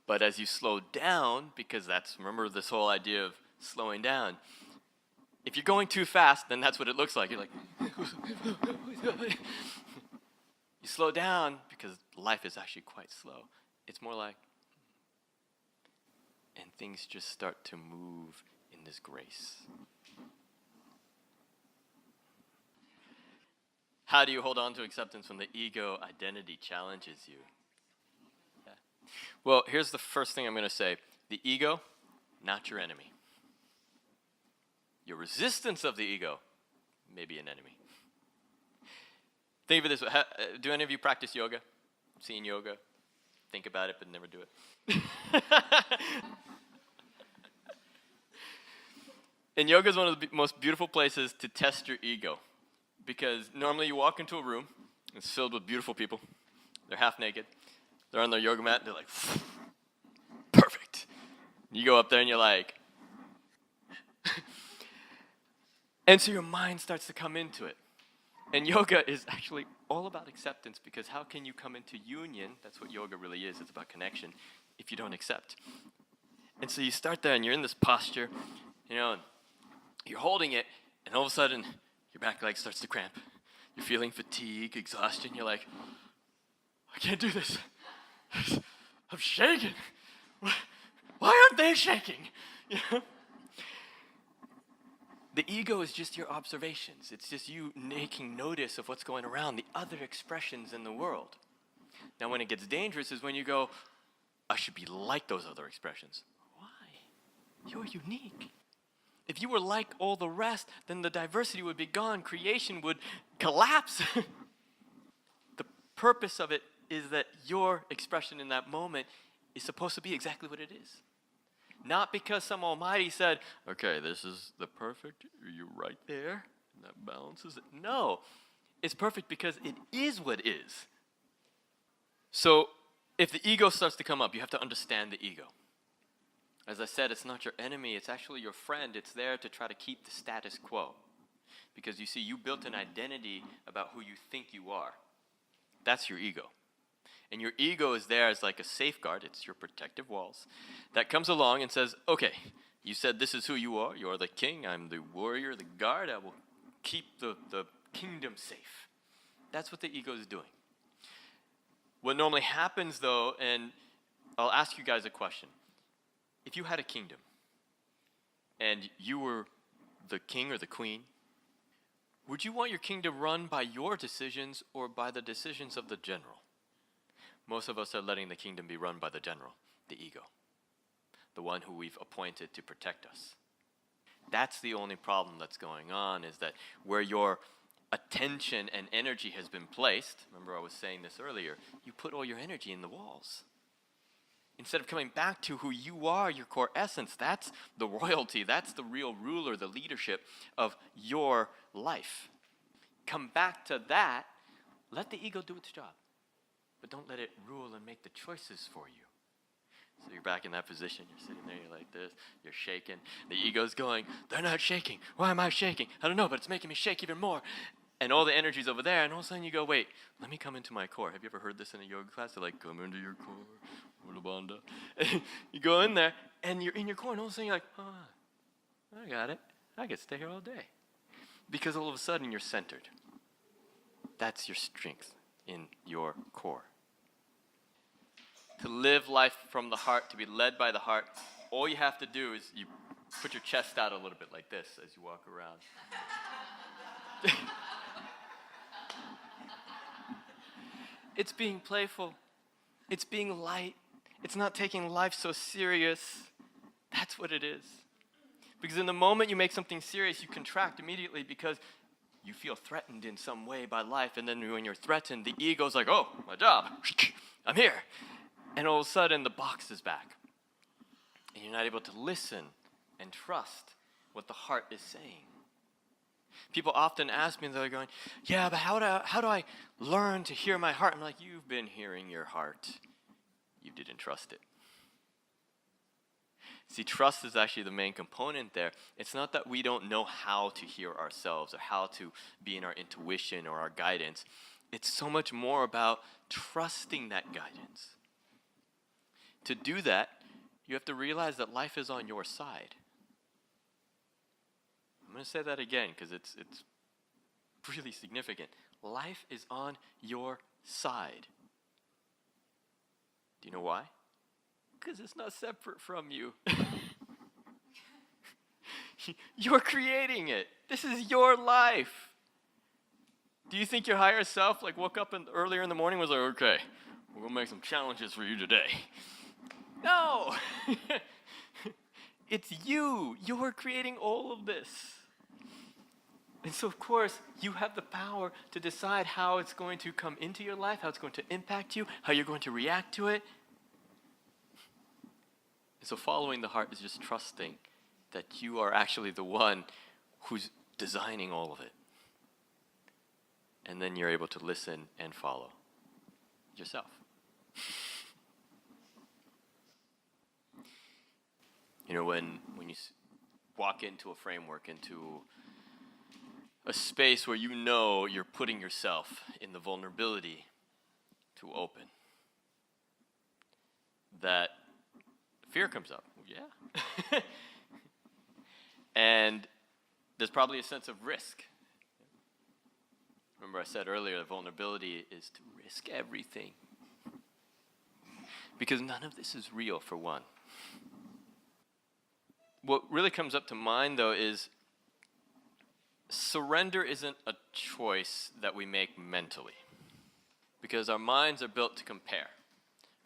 But as you slow down, because remember this whole idea of slowing down. If you're going too fast, then that's what it looks like. You're like, you slow down because life is actually quite slow. It's more like, and things just start to move in this grace. How do you hold on to acceptance when the ego identity challenges you? Yeah. Well, here's the first thing I'm going to say. The ego, not your enemy. Your resistance of the ego may be an enemy. Think of it this way. Do any of you practice yoga? Seen yoga? Think about it, but never do it. And yoga is one of the most beautiful places to test your ego. Because normally you walk into a room, it's filled with beautiful people, They're half naked. They're on their yoga mat. They're like, perfect. You go up there and you're like, and so your mind starts to come into it. And yoga is actually all about acceptance, because how can you come into union? That's what yoga really is. It's about connection if you don't accept. And so you start there and you're in this posture, and you're holding it, and all of a sudden your back leg starts to cramp. You're feeling fatigue, exhaustion. You're like, I can't do this. I'm shaking. Why aren't they shaking? The ego is just your observations. It's just you making notice of what's going around, the other expressions in the world. Now, when it gets dangerous is when you go, I should be like those other expressions. Why? You're unique. If you were like all the rest, then the diversity would be gone. Creation would collapse. The purpose of it is that your expression in that moment is supposed to be exactly what it is. Not because some almighty said, okay, this is the perfect, you're right there, and that balances it. No, it's perfect because it is what is. So if the ego starts to come up, you have to understand the ego. As I said, it's not your enemy, it's actually your friend. It's there to try to keep the status quo. Because you see, you built an identity about who you think you are. That's your ego. And your ego is there as like a safeguard. It's your protective walls that comes along and says, okay, you said this is who you are. You are the king. I'm the warrior, the guard. I will keep the kingdom safe. That's what the ego is doing. What normally happens, though, and I'll ask you guys a question. If you had a kingdom and you were the king or the queen, would you want your kingdom run by your decisions or by the decisions of the general? Most of us are letting the kingdom be run by the general, the ego, the one who we've appointed to protect us. That's the only problem that's going on, is that where your attention and energy has been placed, remember I was saying this earlier, you put all your energy in the walls. Instead of coming back to who you are, your core essence, that's the royalty, that's the real ruler, the leadership of your life. Come back to that, let the ego do its job. But don't let it rule and make the choices for you. So you're back in that position. You're sitting there, you're like this. You're shaking. The ego's going, they're not shaking. Why am I shaking? I don't know, but it's making me shake even more. And all the energy's over there. And all of a sudden you go, wait, let me come into my core. Have you ever heard this in a yoga class? They're like, come into your core. Bandha. You go in there, and you're in your core. And all of a sudden you're like, I got it. I could stay here all day. Because all of a sudden you're centered. That's your strength in your core. To live life from the heart, to be led by the heart, all you have to do is you put your chest out a little bit like this as you walk around. It's being playful. It's being light. It's not taking life so serious. That's what it is. Because in the moment you make something serious, you contract immediately because you feel threatened in some way by life. And then when you're threatened, the ego's like, oh, my job. I'm here. And all of a sudden, the box is back. And you're not able to listen and trust what the heart is saying. People often ask me, they're going, yeah, but how do I learn to hear my heart? I'm like, you've been hearing your heart. You didn't trust it. See, trust is actually the main component there. It's not that we don't know how to hear ourselves or how to be in our intuition or our guidance. It's so much more about trusting that guidance. To do that, you have to realize that life is on your side. I'm going to say that again because it's really significant. Life is on your side. Do you know why? Because it's not separate from you. You're creating it. This is your life. Do you think your higher self woke up earlier in the morning and was like, okay, we're going to make some challenges for you today? No. It's you. You're creating all of this. And so, of course, you have the power to decide how it's going to come into your life, how it's going to impact you, how you're going to react to it. And so following the heart is just trusting that you are actually the one who's designing all of it. And then you're able to listen and follow. yourself. You know, when you walk into a framework, into a space where you know you're putting yourself in the vulnerability to open, that fear comes up. Yeah. And there's probably a sense of risk. Remember I said earlier, vulnerability is to risk everything. Because none of this is real, for one. What really comes up to mind, though, is surrender isn't a choice that we make mentally. Because our minds are built to compare.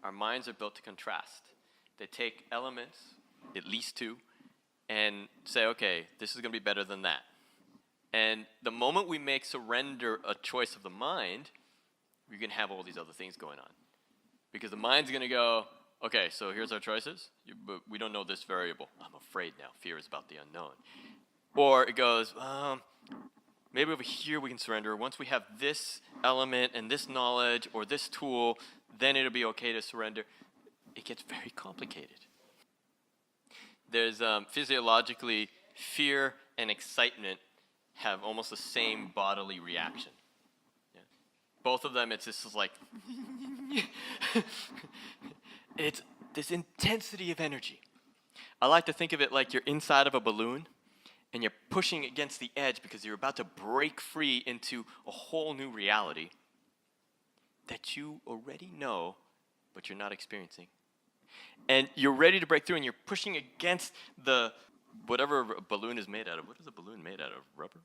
Our minds are built to contrast. They take elements, at least two, and say, okay, this is going to be better than that. And the moment we make surrender a choice of the mind, we're going to have all these other things going on. Because the mind's going to go, okay, so here's our choices, but we don't know this variable. I'm afraid now. Fear is about the unknown. Or it goes, maybe over here we can surrender. Once we have this element and this knowledge or this tool, then it'll be okay to surrender. It gets very complicated. There's physiologically, fear and excitement have almost the same bodily reaction. Yeah. Both of them, it's just like, it's this intensity of energy. I like to think of it like you're inside of a balloon and you're pushing against the edge because you're about to break free into a whole new reality that you already know, but you're not experiencing. And you're ready to break through and you're pushing against the whatever a balloon is made out of. What is a balloon made out of? Rubber?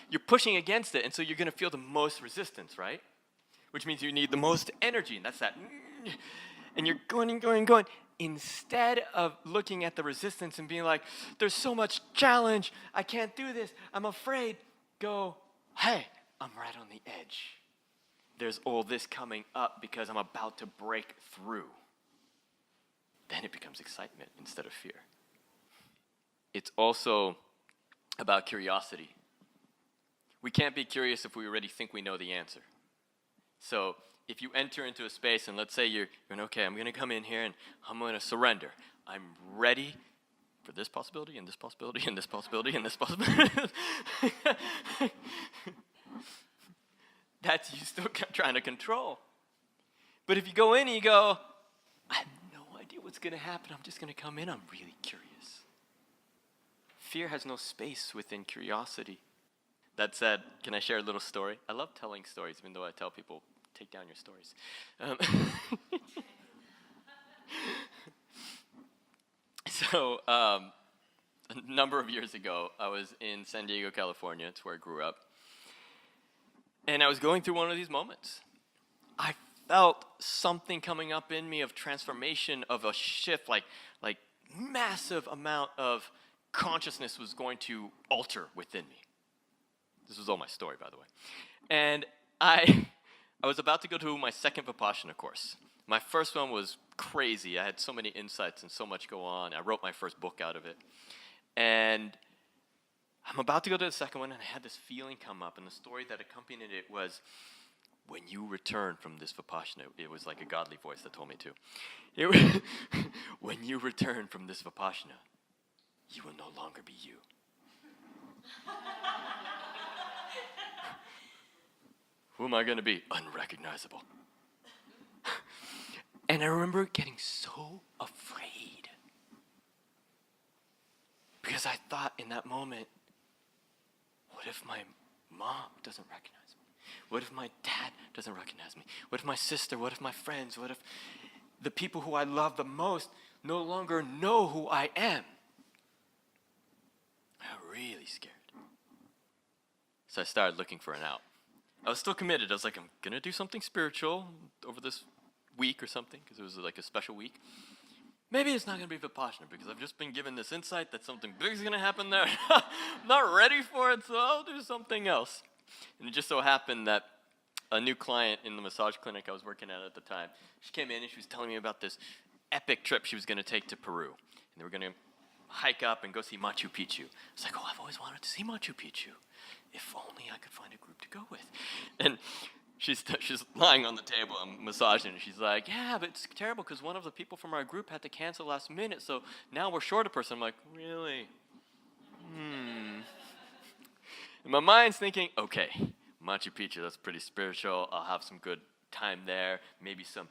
You're pushing against it, and so you're going to feel the most resistance, right? Which means you need the most energy, and that's that. And you're going and going and going. Instead of looking at the resistance and being like, there's so much challenge, I can't do this, I'm afraid, go, hey, I'm right on the edge. There's all this coming up because I'm about to break through. Then it becomes excitement instead of fear. It's also about curiosity. We can't be curious if we already think we know the answer. So if you enter into a space and let's say you're going, okay, I'm going to come in here and I'm going to surrender. I'm ready for this possibility and this possibility and this possibility and this possibility. That's you still trying to control. But if you go in and you go, I have no idea what's going to happen. I'm just going to come in. I'm really curious. Fear has no space within curiosity. That said, can I share a little story? I love telling stories, even though I tell people, take down your stories. So, a number of years ago, I was in San Diego, California. It's where I grew up. And I was going through one of these moments. I felt something coming up in me of transformation, of a shift, like massive amount of consciousness was going to alter within me. This was all my story, by the way. And I was about to go to my second Vipassana course. My first one was crazy. I had so many insights and so much go on. I wrote my first book out of it. And I'm about to go to the second one, and I had this feeling come up, and the story that accompanied it was, when you return from this Vipassana, it was like a godly voice that told me to. When you return from this Vipassana, you will no longer be you. Who am I going to be? Unrecognizable. And I remember getting so afraid. Because I thought in that moment, what if my mom doesn't recognize me? What if my dad doesn't recognize me? What if my sister, what if my friends, what if the people who I love the most no longer know who I am? I'm really scared. So I started looking for an out. I was still committed. I was like, I'm going to do something spiritual over this week or something, because it was like a special week. Maybe it's not going to be Vipassana, because I've just been given this insight that something big is going to happen there. I'm not ready for it, so I'll do something else. And it just so happened that a new client in the massage clinic I was working at the time, she came in and she was telling me about this epic trip she was going to take to Peru. And they were going to hike up and go see Machu Picchu. I was like, I've always wanted to see Machu Picchu. If only I could find a group to go with. And she's lying on the table. I'm massaging her. She's like, yeah, but it's terrible because one of the people from our group had to cancel last minute, so now we're short a person. I'm like, really? And my mind's thinking, okay, Machu Picchu, that's pretty spiritual. I'll have some good time there. Maybe some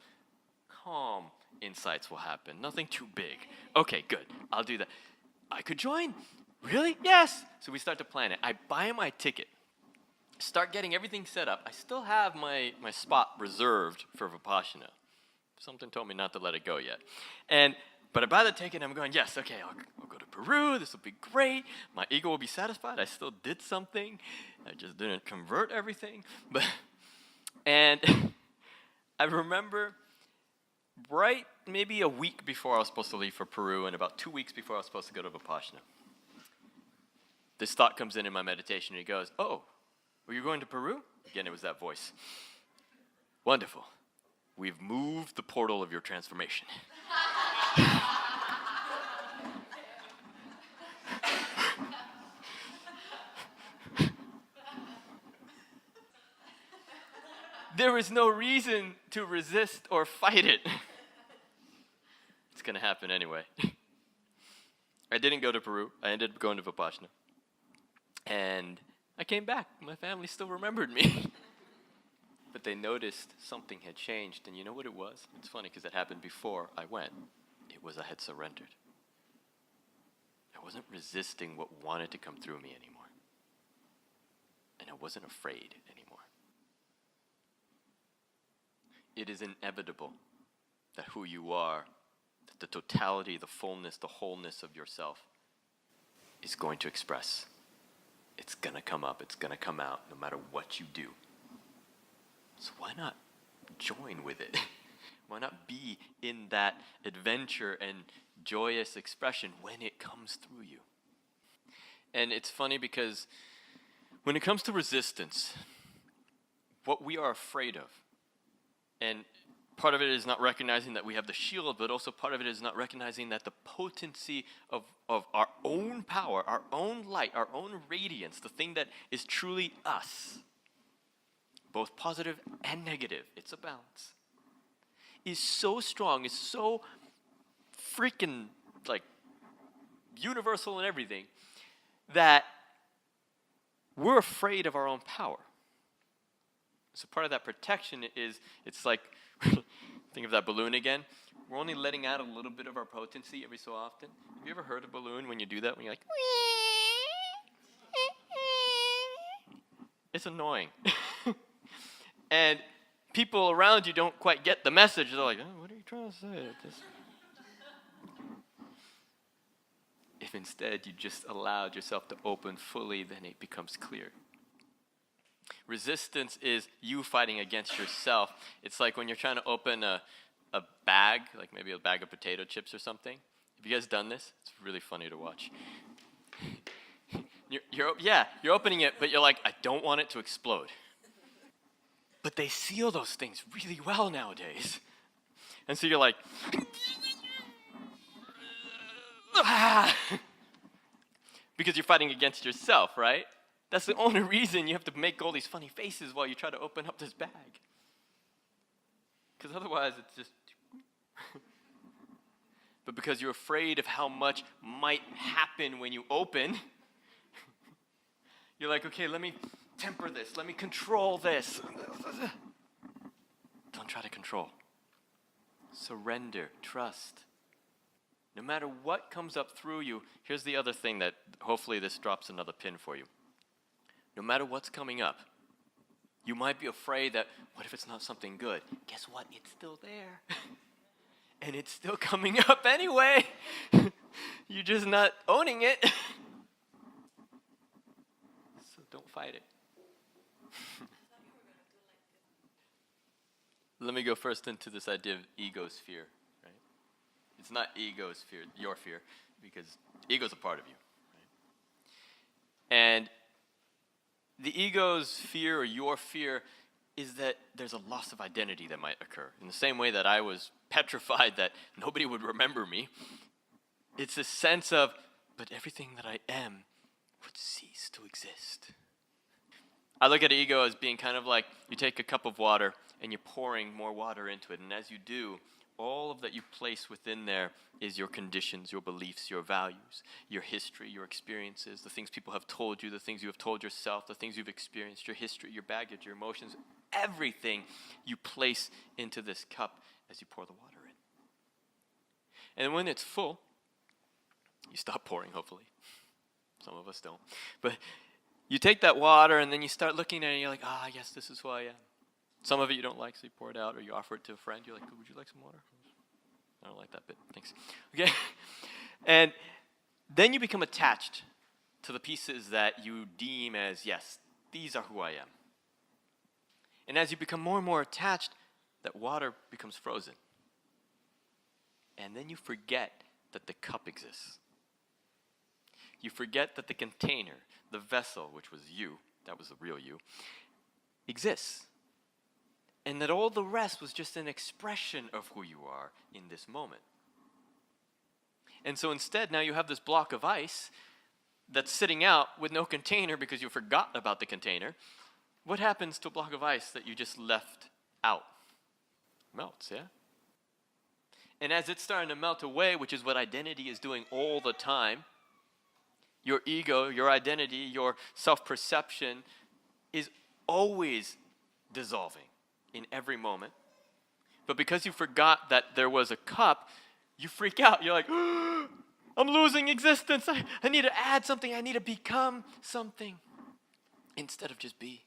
calm insights will happen. Nothing too big. Okay, good. I'll do that. I could join. Really? Yes. So we start to plan it. I buy my ticket. Start getting everything set up. I still have my spot reserved for Vipassana. Something told me not to let it go yet. But I buy the ticket and I'm going, yes, okay, I'll go to Peru. This will be great. My ego will be satisfied. I still did something. I just didn't convert everything. And I remember right maybe a week before I was supposed to leave for Peru and about 2 weeks before I was supposed to go to Vipassana, this thought comes in my meditation and he goes, oh, were you going to Peru? Again, it was that voice. Wonderful. We've moved the portal of your transformation. There is no reason to resist or fight it. It's going to happen anyway. I didn't go to Peru. I ended up going to Vipassana. And I came back. My family still remembered me. But they noticed something had changed. And you know what it was? It's funny because it happened before I went. It was I had surrendered. I wasn't resisting what wanted to come through me anymore. And I wasn't afraid anymore. It is inevitable that who you are, that the totality, the fullness, the wholeness of yourself is going to express. It's going to come up. It's going to come out no matter what you do. So why not join with it? Why not be in that adventure and joyous expression when it comes through you? And it's funny because when it comes to resistance, what we are afraid of, and part of it is not recognizing that we have the shield, but also part of it is not recognizing that the potency of our own power, our own light, our own radiance, the thing that is truly us, both positive and negative, it's a balance, is so strong, is so freaking like universal and everything, that we're afraid of our own power. So part of that protection is, it's like, think of that balloon again. We're only letting out a little bit of our potency every so often. Have you ever heard a balloon when you do that? When you're like, it's annoying. And people around you don't quite get the message. They're like, oh, what are you trying to say? If instead you just allowed yourself to open fully, then it becomes clear. Resistance is you fighting against yourself. It's like when you're trying to open a bag, like maybe a bag of potato chips or something. Have you guys done this? It's really funny to watch. You're opening it, but you're like, I don't want it to explode. But they seal those things really well nowadays. And so you're like, because you're fighting against yourself, right? That's the only reason you have to make all these funny faces while you try to open up this bag. Because otherwise it's just... But because you're afraid of how much might happen when you open, you're like, okay, let me temper this. Let me control this. Don't try to control. Surrender. Trust. No matter what comes up through you, here's the other thing that hopefully this drops another pin for you. No matter what's coming up, you might be afraid that, what if it's not something good? Guess what? It's still there. And it's still coming up anyway. You're just not owning it. So don't fight it. Let me go first into this idea of egosphere. Right? It's not egosphere, your fear, because ego's a part of you. Right? And the ego's fear or your fear is that there's a loss of identity that might occur. In the same way that I was petrified that nobody would remember me, it's a sense of, but everything that I am would cease to exist. I look at ego as being kind of like you take a cup of water and you're pouring more water into it. And as you do, all of that you place within there is your conditions, your beliefs, your values, your history, your experiences, the things people have told you, the things you have told yourself, the things you've experienced, your history, your baggage, your emotions, everything you place into this cup as you pour the water in. And when it's full, you stop pouring, hopefully. Some of us don't. But you take that water and then you start looking at it and you're like, yes, this is who I am. Some of it you don't like, so you pour it out, or you offer it to a friend. You're like, would you like some water? I don't like that bit. Thanks. Okay? And then you become attached to the pieces that you deem as, yes, these are who I am. And as you become more and more attached, that water becomes frozen. And then you forget that the cup exists. You forget that the container, the vessel, which was you, that was the real you, exists. And that all the rest was just an expression of who you are in this moment. And so instead, now you have this block of ice that's sitting out with no container because you forgot about the container. What happens to a block of ice that you just left out? Melts, yeah? And as it's starting to melt away, which is what identity is doing all the time, your ego, your identity, your self-perception is always dissolving in every moment. But because you forgot that there was a cup, you freak out. You're like, I'm losing existence. I need to add something. I need to become something instead of just be.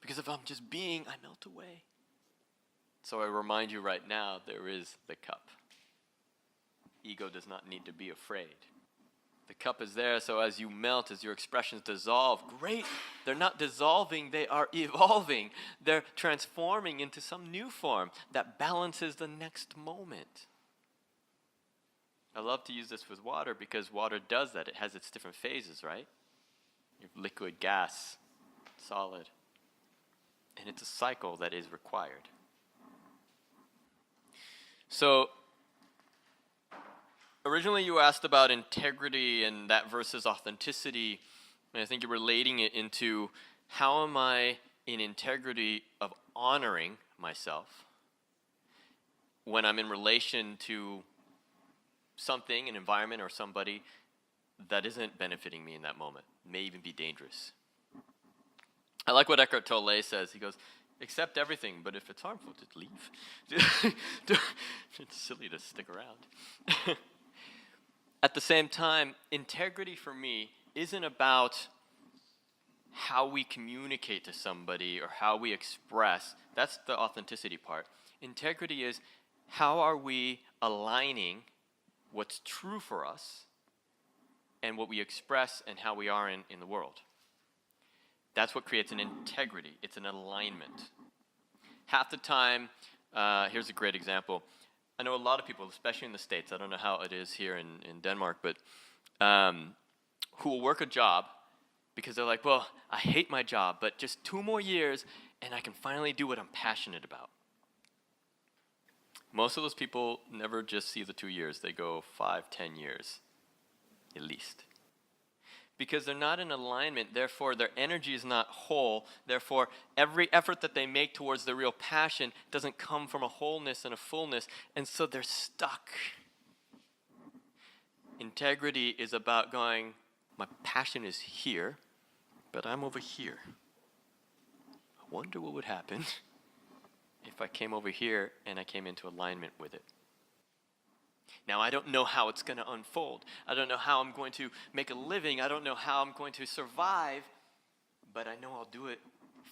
Because if I'm just being, I melt away. So I remind you right now, there is the cup. Ego does not need to be afraid. The cup is there, so as you melt, as your expressions dissolve, great. They're not dissolving, they are evolving. They're transforming into some new form that balances the next moment. I love to use this with water because water does that. It has its different phases, right? You have liquid, gas, solid. And it's a cycle that is required. So, originally you asked about integrity and that versus authenticity, and I think you're relating it into how am I in integrity of honoring myself when I'm in relation to something, an environment or somebody that isn't benefiting me in that moment, may even be dangerous. I like what Eckhart Tolle says. He goes, accept everything, but if it's harmful, just leave. It's silly to stick around. At the same time, integrity for me isn't about how we communicate to somebody or how we express. That's the authenticity part. Integrity is how are we aligning what's true for us and what we express and how we are in the world. That's what creates an integrity. It's an alignment. Half the time, here's a great example. I know a lot of people, especially in the States, I don't know how it is here in Denmark, but who will work a job because they're like, well, I hate my job, but just 2 more years and I can finally do what I'm passionate about. Most of those people never just see the 2 years. They go 5, 10 years, at least. Because they're not in alignment, therefore their energy is not whole. Therefore, every effort that they make towards their real passion doesn't come from a wholeness and a fullness, and so they're stuck. Integrity is about going, my passion is here, but I'm over here. I wonder what would happen if I came over here and I came into alignment with it. Now, I don't know how it's going to unfold. I don't know how I'm going to make a living. I don't know how I'm going to survive, but I know I'll do it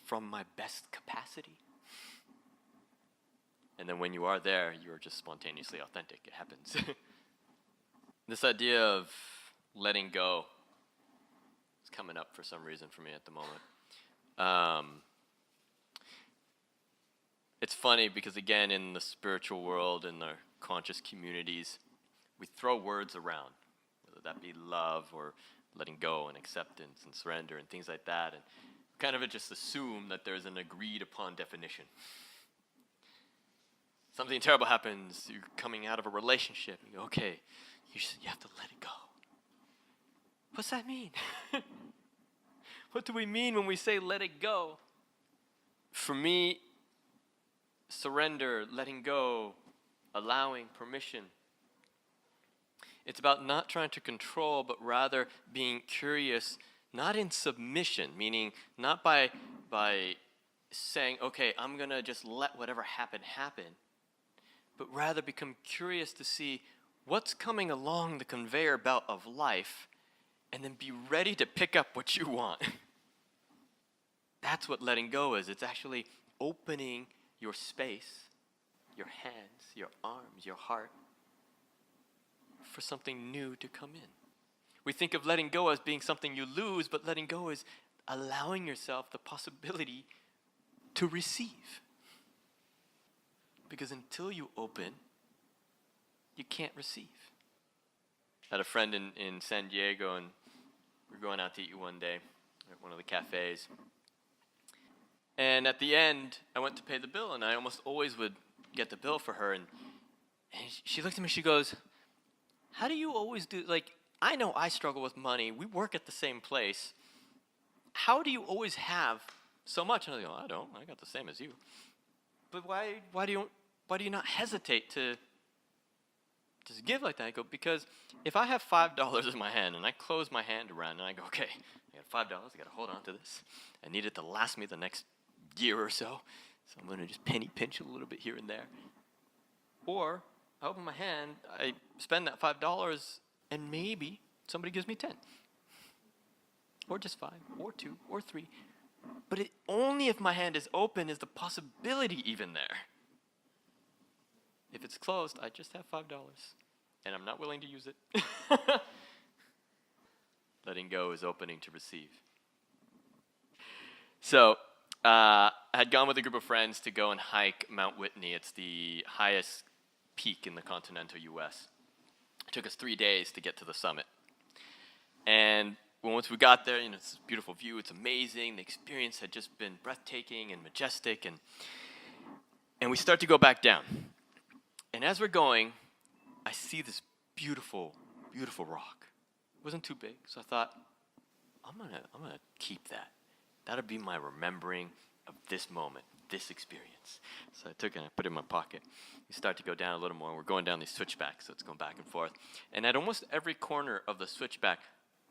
from my best capacity. And then when you are there, you're just spontaneously authentic. It happens. This idea of letting go is coming up for some reason for me at the moment. It's funny because, again, in the spiritual world, in the conscious communities, we throw words around, whether that be love or letting go and acceptance and surrender and things like that, and kind of just assume that there's an agreed upon definition. Something terrible happens, you're coming out of a relationship, and you go, okay, you have to let it go. What's that mean? What do we mean when we say let it go? For me, surrender, letting go, allowing, permission. It's about not trying to control, but rather being curious, not in submission, meaning not by saying, okay, I'm going to just let whatever happen, but rather become curious to see what's coming along the conveyor belt of life, and then be ready to pick up what you want. That's what letting go is. It's actually opening your space, your hands, your arms, your heart, for something new to come in. We think of letting go as being something you lose, but letting go is allowing yourself the possibility to receive. Because until you open, you can't receive. I had a friend in San Diego, and we were going out to eat one day at one of the cafes. And at the end, I went to pay the bill, and I almost always would get the bill for her. And she looked at me, she goes, how do you always do, like, I know I struggle with money. We work at the same place. How do you always have so much? And I go, I don't. I got the same as you. But why do you not hesitate to just give like that? I go, because if I have $5 in my hand and I close my hand around and I go, okay, I got $5. I got to hold on to this. I need it to last me the next year or so. So I'm going to just penny pinch a little bit here and there. Or I open my hand, I spend that $5, and maybe somebody gives me 10. Or just 5, or 2, or 3. But only if my hand is open is the possibility even there. If it's closed, I just have $5, and I'm not willing to use it. Letting go is opening to receive. So, I had gone with a group of friends to go and hike Mount Whitney. It's the highest peak in the continental U.S. It took us 3 days to get to the summit. And once we got there, it's a beautiful view. It's amazing. The experience had just been breathtaking and majestic. And we start to go back down. And as we're going, I see this beautiful, beautiful rock. It wasn't too big, so I thought, I'm gonna keep that. That'll be my remembering of this moment, this experience. So I took it and I put it in my pocket. We start to go down a little more, and we're going down these switchbacks, so it's going back and forth. And at almost every corner of the switchback,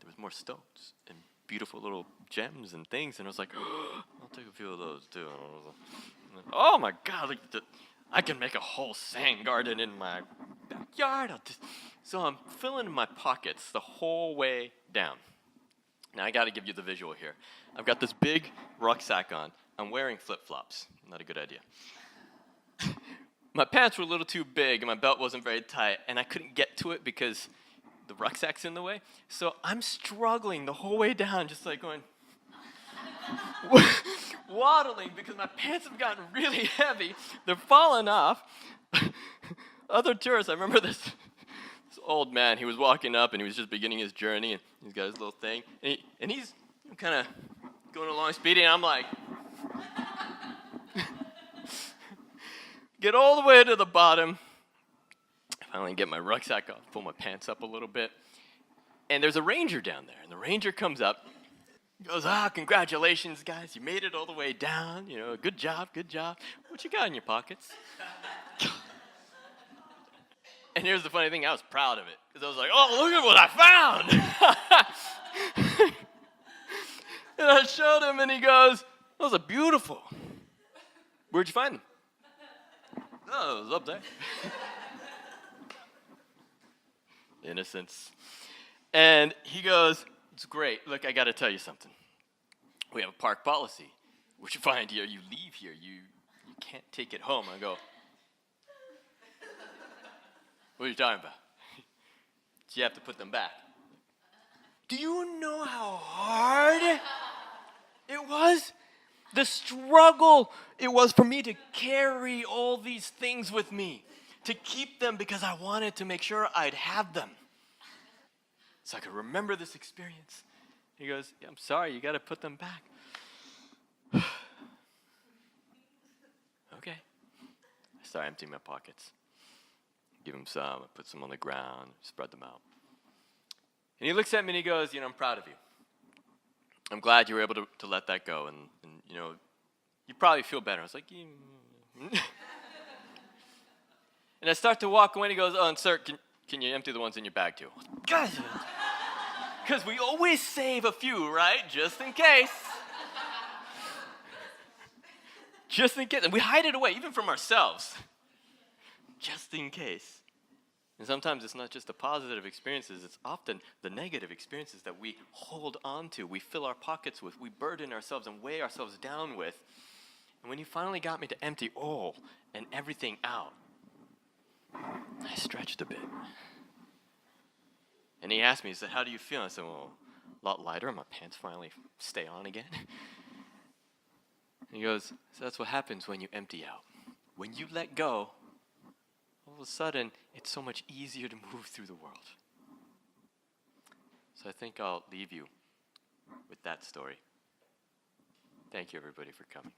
there was more stones and beautiful little gems and things. And I was like, oh, I'll take a few of those too. Oh my God, I can make a whole sand garden in my backyard. So I'm filling my pockets the whole way down. Now I got to give you the visual here. I've got this big rucksack on. I'm wearing flip-flops. Not a good idea. My pants were a little too big and my belt wasn't very tight, and I couldn't get to it because the rucksack's in the way. So I'm struggling the whole way down, just like going, waddling, because my pants have gotten really heavy. They're falling off. Other tourists, I remember this old man, he was walking up and he was just beginning his journey, and he's got his little thing, and he's kind of going along speedy, and I'm like, get all the way to the bottom. I finally get my rucksack off, pull my pants up a little bit, and there's a ranger down there, and the ranger comes up, goes, congratulations, guys, you made it all the way down, good job, what you got in your pockets? And here's the funny thing, I was proud of it, because I was like, oh, look at what I found! And I showed him, and he goes, those are beautiful. Where'd you find them? Oh, it was up there. Innocence. And he goes, it's great. Look, I got to tell you something. We have a park policy. What you find here, you leave here. You can't take it home. I go, what are you talking about? So you have to put them back. Do you know how hard it was? The struggle it was for me to carry all these things with me, to keep them because I wanted to make sure I'd have them, so I could remember this experience. He goes, yeah, I'm sorry, you got to put them back. Okay. I start emptying my pockets. Give him some, I put some on the ground, spread them out. And he looks at me and he goes, I'm proud of you. I'm glad you were able to let that go, and you know, you probably feel better. I was like, and I start to walk away, and he goes, oh, and sir, can you empty the ones in your bag too? Because we always save a few, right? Just in case. Just in case. And we hide it away, even from ourselves. Just in case. And sometimes it's not just the positive experiences, it's often the negative experiences that we hold on to, we fill our pockets with, we burden ourselves and weigh ourselves down with. And when you finally got me to empty all and everything out, I stretched a bit. And he asked me, he said, how do you feel? I said, well, a lot lighter. My pants finally stay on again. And he goes, so that's what happens when you empty out. When you let go, all of a sudden, it's so much easier to move through the world. So I think I'll leave you with that story. Thank you, everybody, for coming.